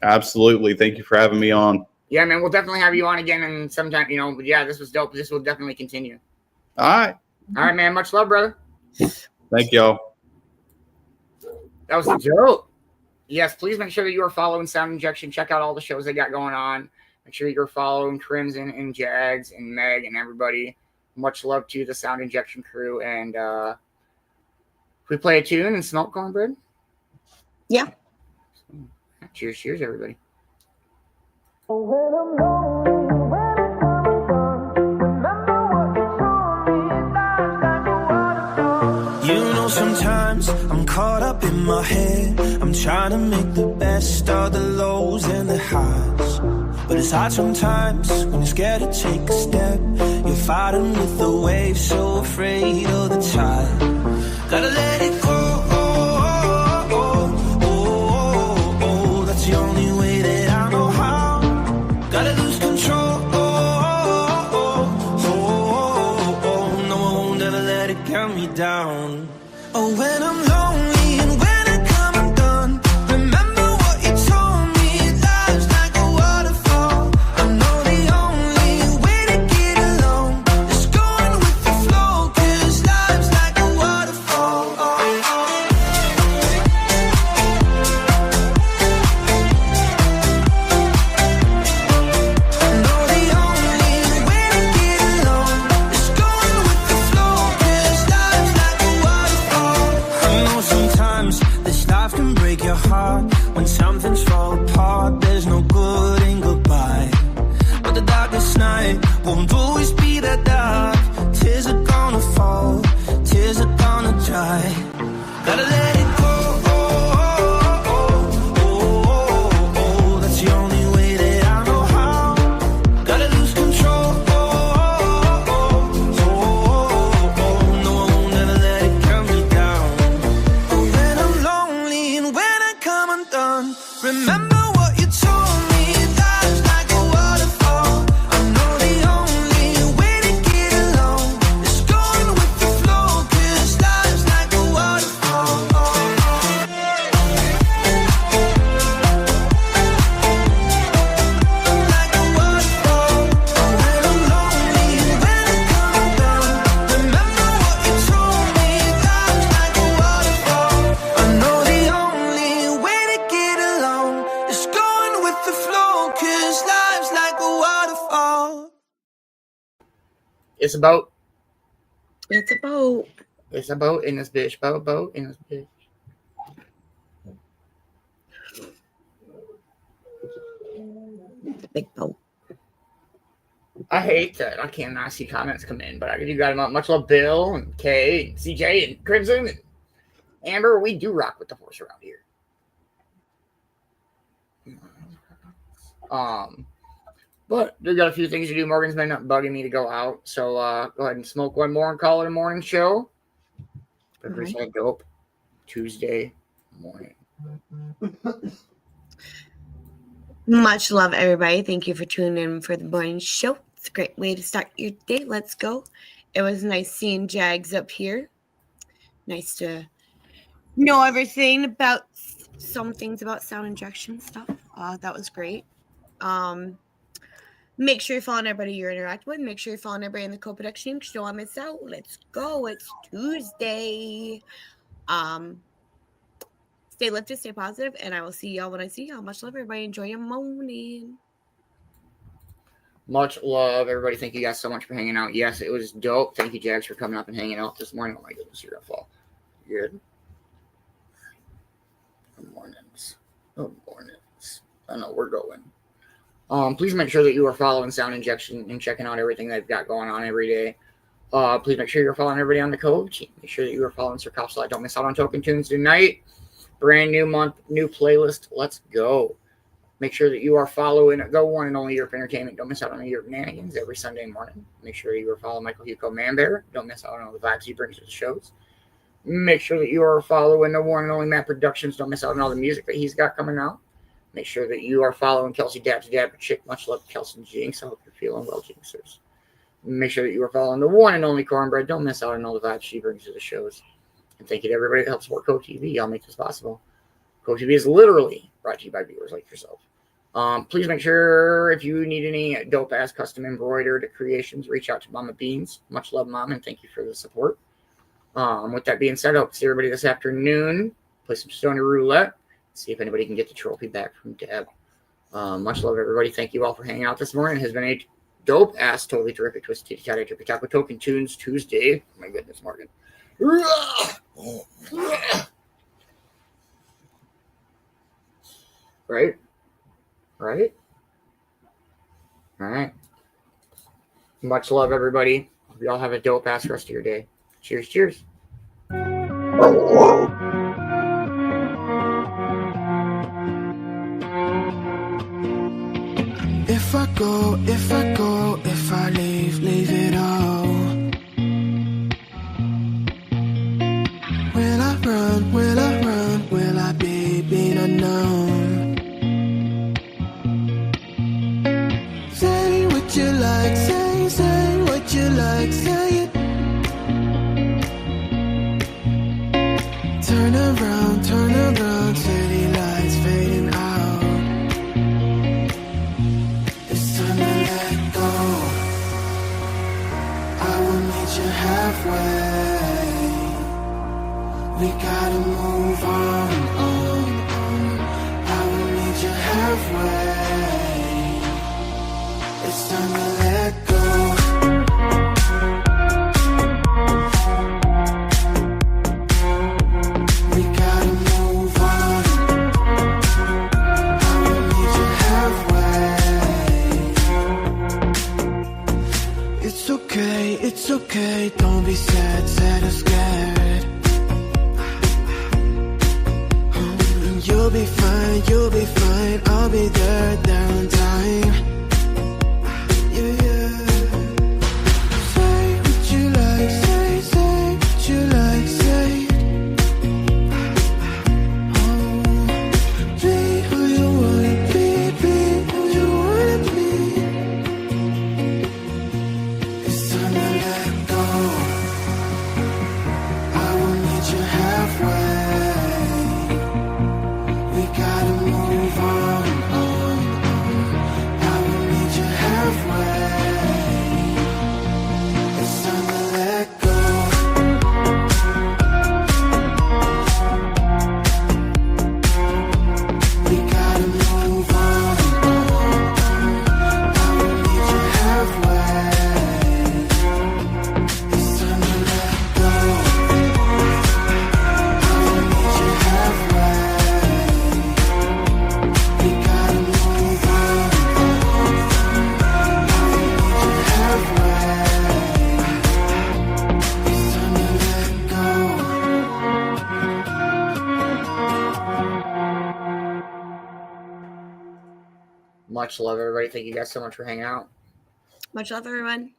Absolutely. Thank you for having me on. Yeah, man. We'll definitely have you on again and sometime, but yeah, this was dope. This will definitely continue. All right. All right, man. Much love, brother. Thank y'all. That was dope. Yes, please make sure that you are following Sound Injection. Check out all the shows they got going on. Make sure you're following Crimson and Jags and Meg and everybody. Much love to the Sound Injection crew. And we play a tune and smoke cornbread. Yeah. Cheers, cheers, everybody. Sometimes I'm caught up in my head. I'm trying to make the best of the lows and the highs. But it's hard sometimes when you're scared to take a step. You're fighting with the waves, so afraid of the tide. Gotta let it go. That's the only way that I know how. Gotta lose control. No, I won't ever let it count me down. Oh, when I'm lonely and when I come undone, remember what you told me, life's like a waterfall. I know the only way to get along is going with the flow, 'cause life's like a waterfall. I know the only way to get along is going with the flow, 'cause life's like a waterfall. I know sometimes this life can break your heart. When something's fall apart, there's no good in goodbye. But the darkest night won't always be that dark. Tears are gonna fall, tears are gonna dry. Gotta let it go. That's the only way that I know how. Gotta lose control. No, I won't ever let it count me down. When I'm lonely and when I come undone, remember what you told me, life's like a waterfall. I know the only way to get along is going with the flow, 'cause life's like a waterfall. Like a waterfall. When I'm lonely and when I come undone, remember what you told me, life's like a waterfall. I know the only way to get along is going with the flow, 'cause life's like a waterfall. It's a boat. It's a boat. It's a boat in this bitch. Boat in this bitch. It's a big boat. I hate that I cannot see comments come in, but I do got them up. Much love, Bill and Kay and CJ and Crimson and Amber. We do rock with the horse around here. But we got a few things to do. Morgan's been bugging me to go out, so go ahead and smoke one more and call it a morning show. Represent dope Tuesday morning. Much love, everybody. Thank you for tuning in for the morning show. It's a great way to start your day. Let's go. It was nice seeing Jags up here. Nice to know everything about some things about sound injection stuff. That was great. Make sure you're following everybody you're interacting with. Make sure you're following everybody in the co-production because you don't want to miss out. Let's go. It's Tuesday. Stay lifted, stay positive, and I will see y'all when I see y'all. Much love, everybody. Enjoy your morning. Much love, everybody. Thank you guys so much for hanging out. Yes, it was dope. Thank you, Jags, for coming up and hanging out this morning. Oh my goodness, you're gonna fall. Good. Good mornings. Good mornings. I know we're going. Please make sure that you are following Sound Injection and checking out everything they've got going on every day. Please make sure you're following everybody on the Cove team. Make sure that you are following Sir Cop so I don't miss out on token tunes tonight. Brand new month, new playlist. Let's go. Make sure that you are following Go One and Only Europe Entertainment. Don't miss out on the Europe Nanigans every Sunday morning. Make sure you are following Michael Hugo Manbear. Don't miss out on all the vibes he brings to the shows. Make sure that you are following the one and only Matt Productions. Don't miss out on all the music that he's got coming out. Make sure that you are following Kelsey Dabs Dab Chick. Much love, Kelsey Jinx. I hope you're feeling well, Jinxers. Make sure that you are following the one and only Cornbread. Don't miss out on all the vibes she brings to the shows. And thank you to everybody that helps support Cove-TV. Y'all make this possible. Cove-TV is literally brought to you by viewers like yourself. Please make sure if you need any dope-ass custom embroidered creations, reach out to Mama Beanz. Much love, Mom, and thank you for the support. With that being said, I hope to see everybody this afternoon. Play some Stony Roulette. See if anybody can get the trophy back from Deb. Much love, everybody. Thank you all for hanging out this morning. It has been a dope-ass, totally terrific Twisted Titty Tattoo Trippy Taco Token Tunes Tuesday. Oh, my goodness, Morgan. Right? Right? All right. Much love, everybody. Hope you all have a dope-ass rest of your day. Cheers, cheers. If I go, if I leave it all. Will I run, will I be unknown? Say what you like, say what you like, say it. Turn around, city lights fading out. It's time to let go. I will meet you halfway. We gotta move on. I will meet you halfway. It's time to let go. We gotta move on. I will meet you halfway. It's okay, don't be sad or scared. You'll be fine, I'll be there on time. Yeah. Say what you like, say what you like, say it. Be who you wanna be who you wanna be. It's time to let go. I will meet you halfway. We gotta move on. I will meet you halfway. It's time to let go. We gotta move on. I will meet you halfway. It's time to let go. I will meet you halfway. We gotta move on. I will meet you halfway. It's time to let go. Much love, everybody. Thank you guys so much for hanging out. Much love, everyone.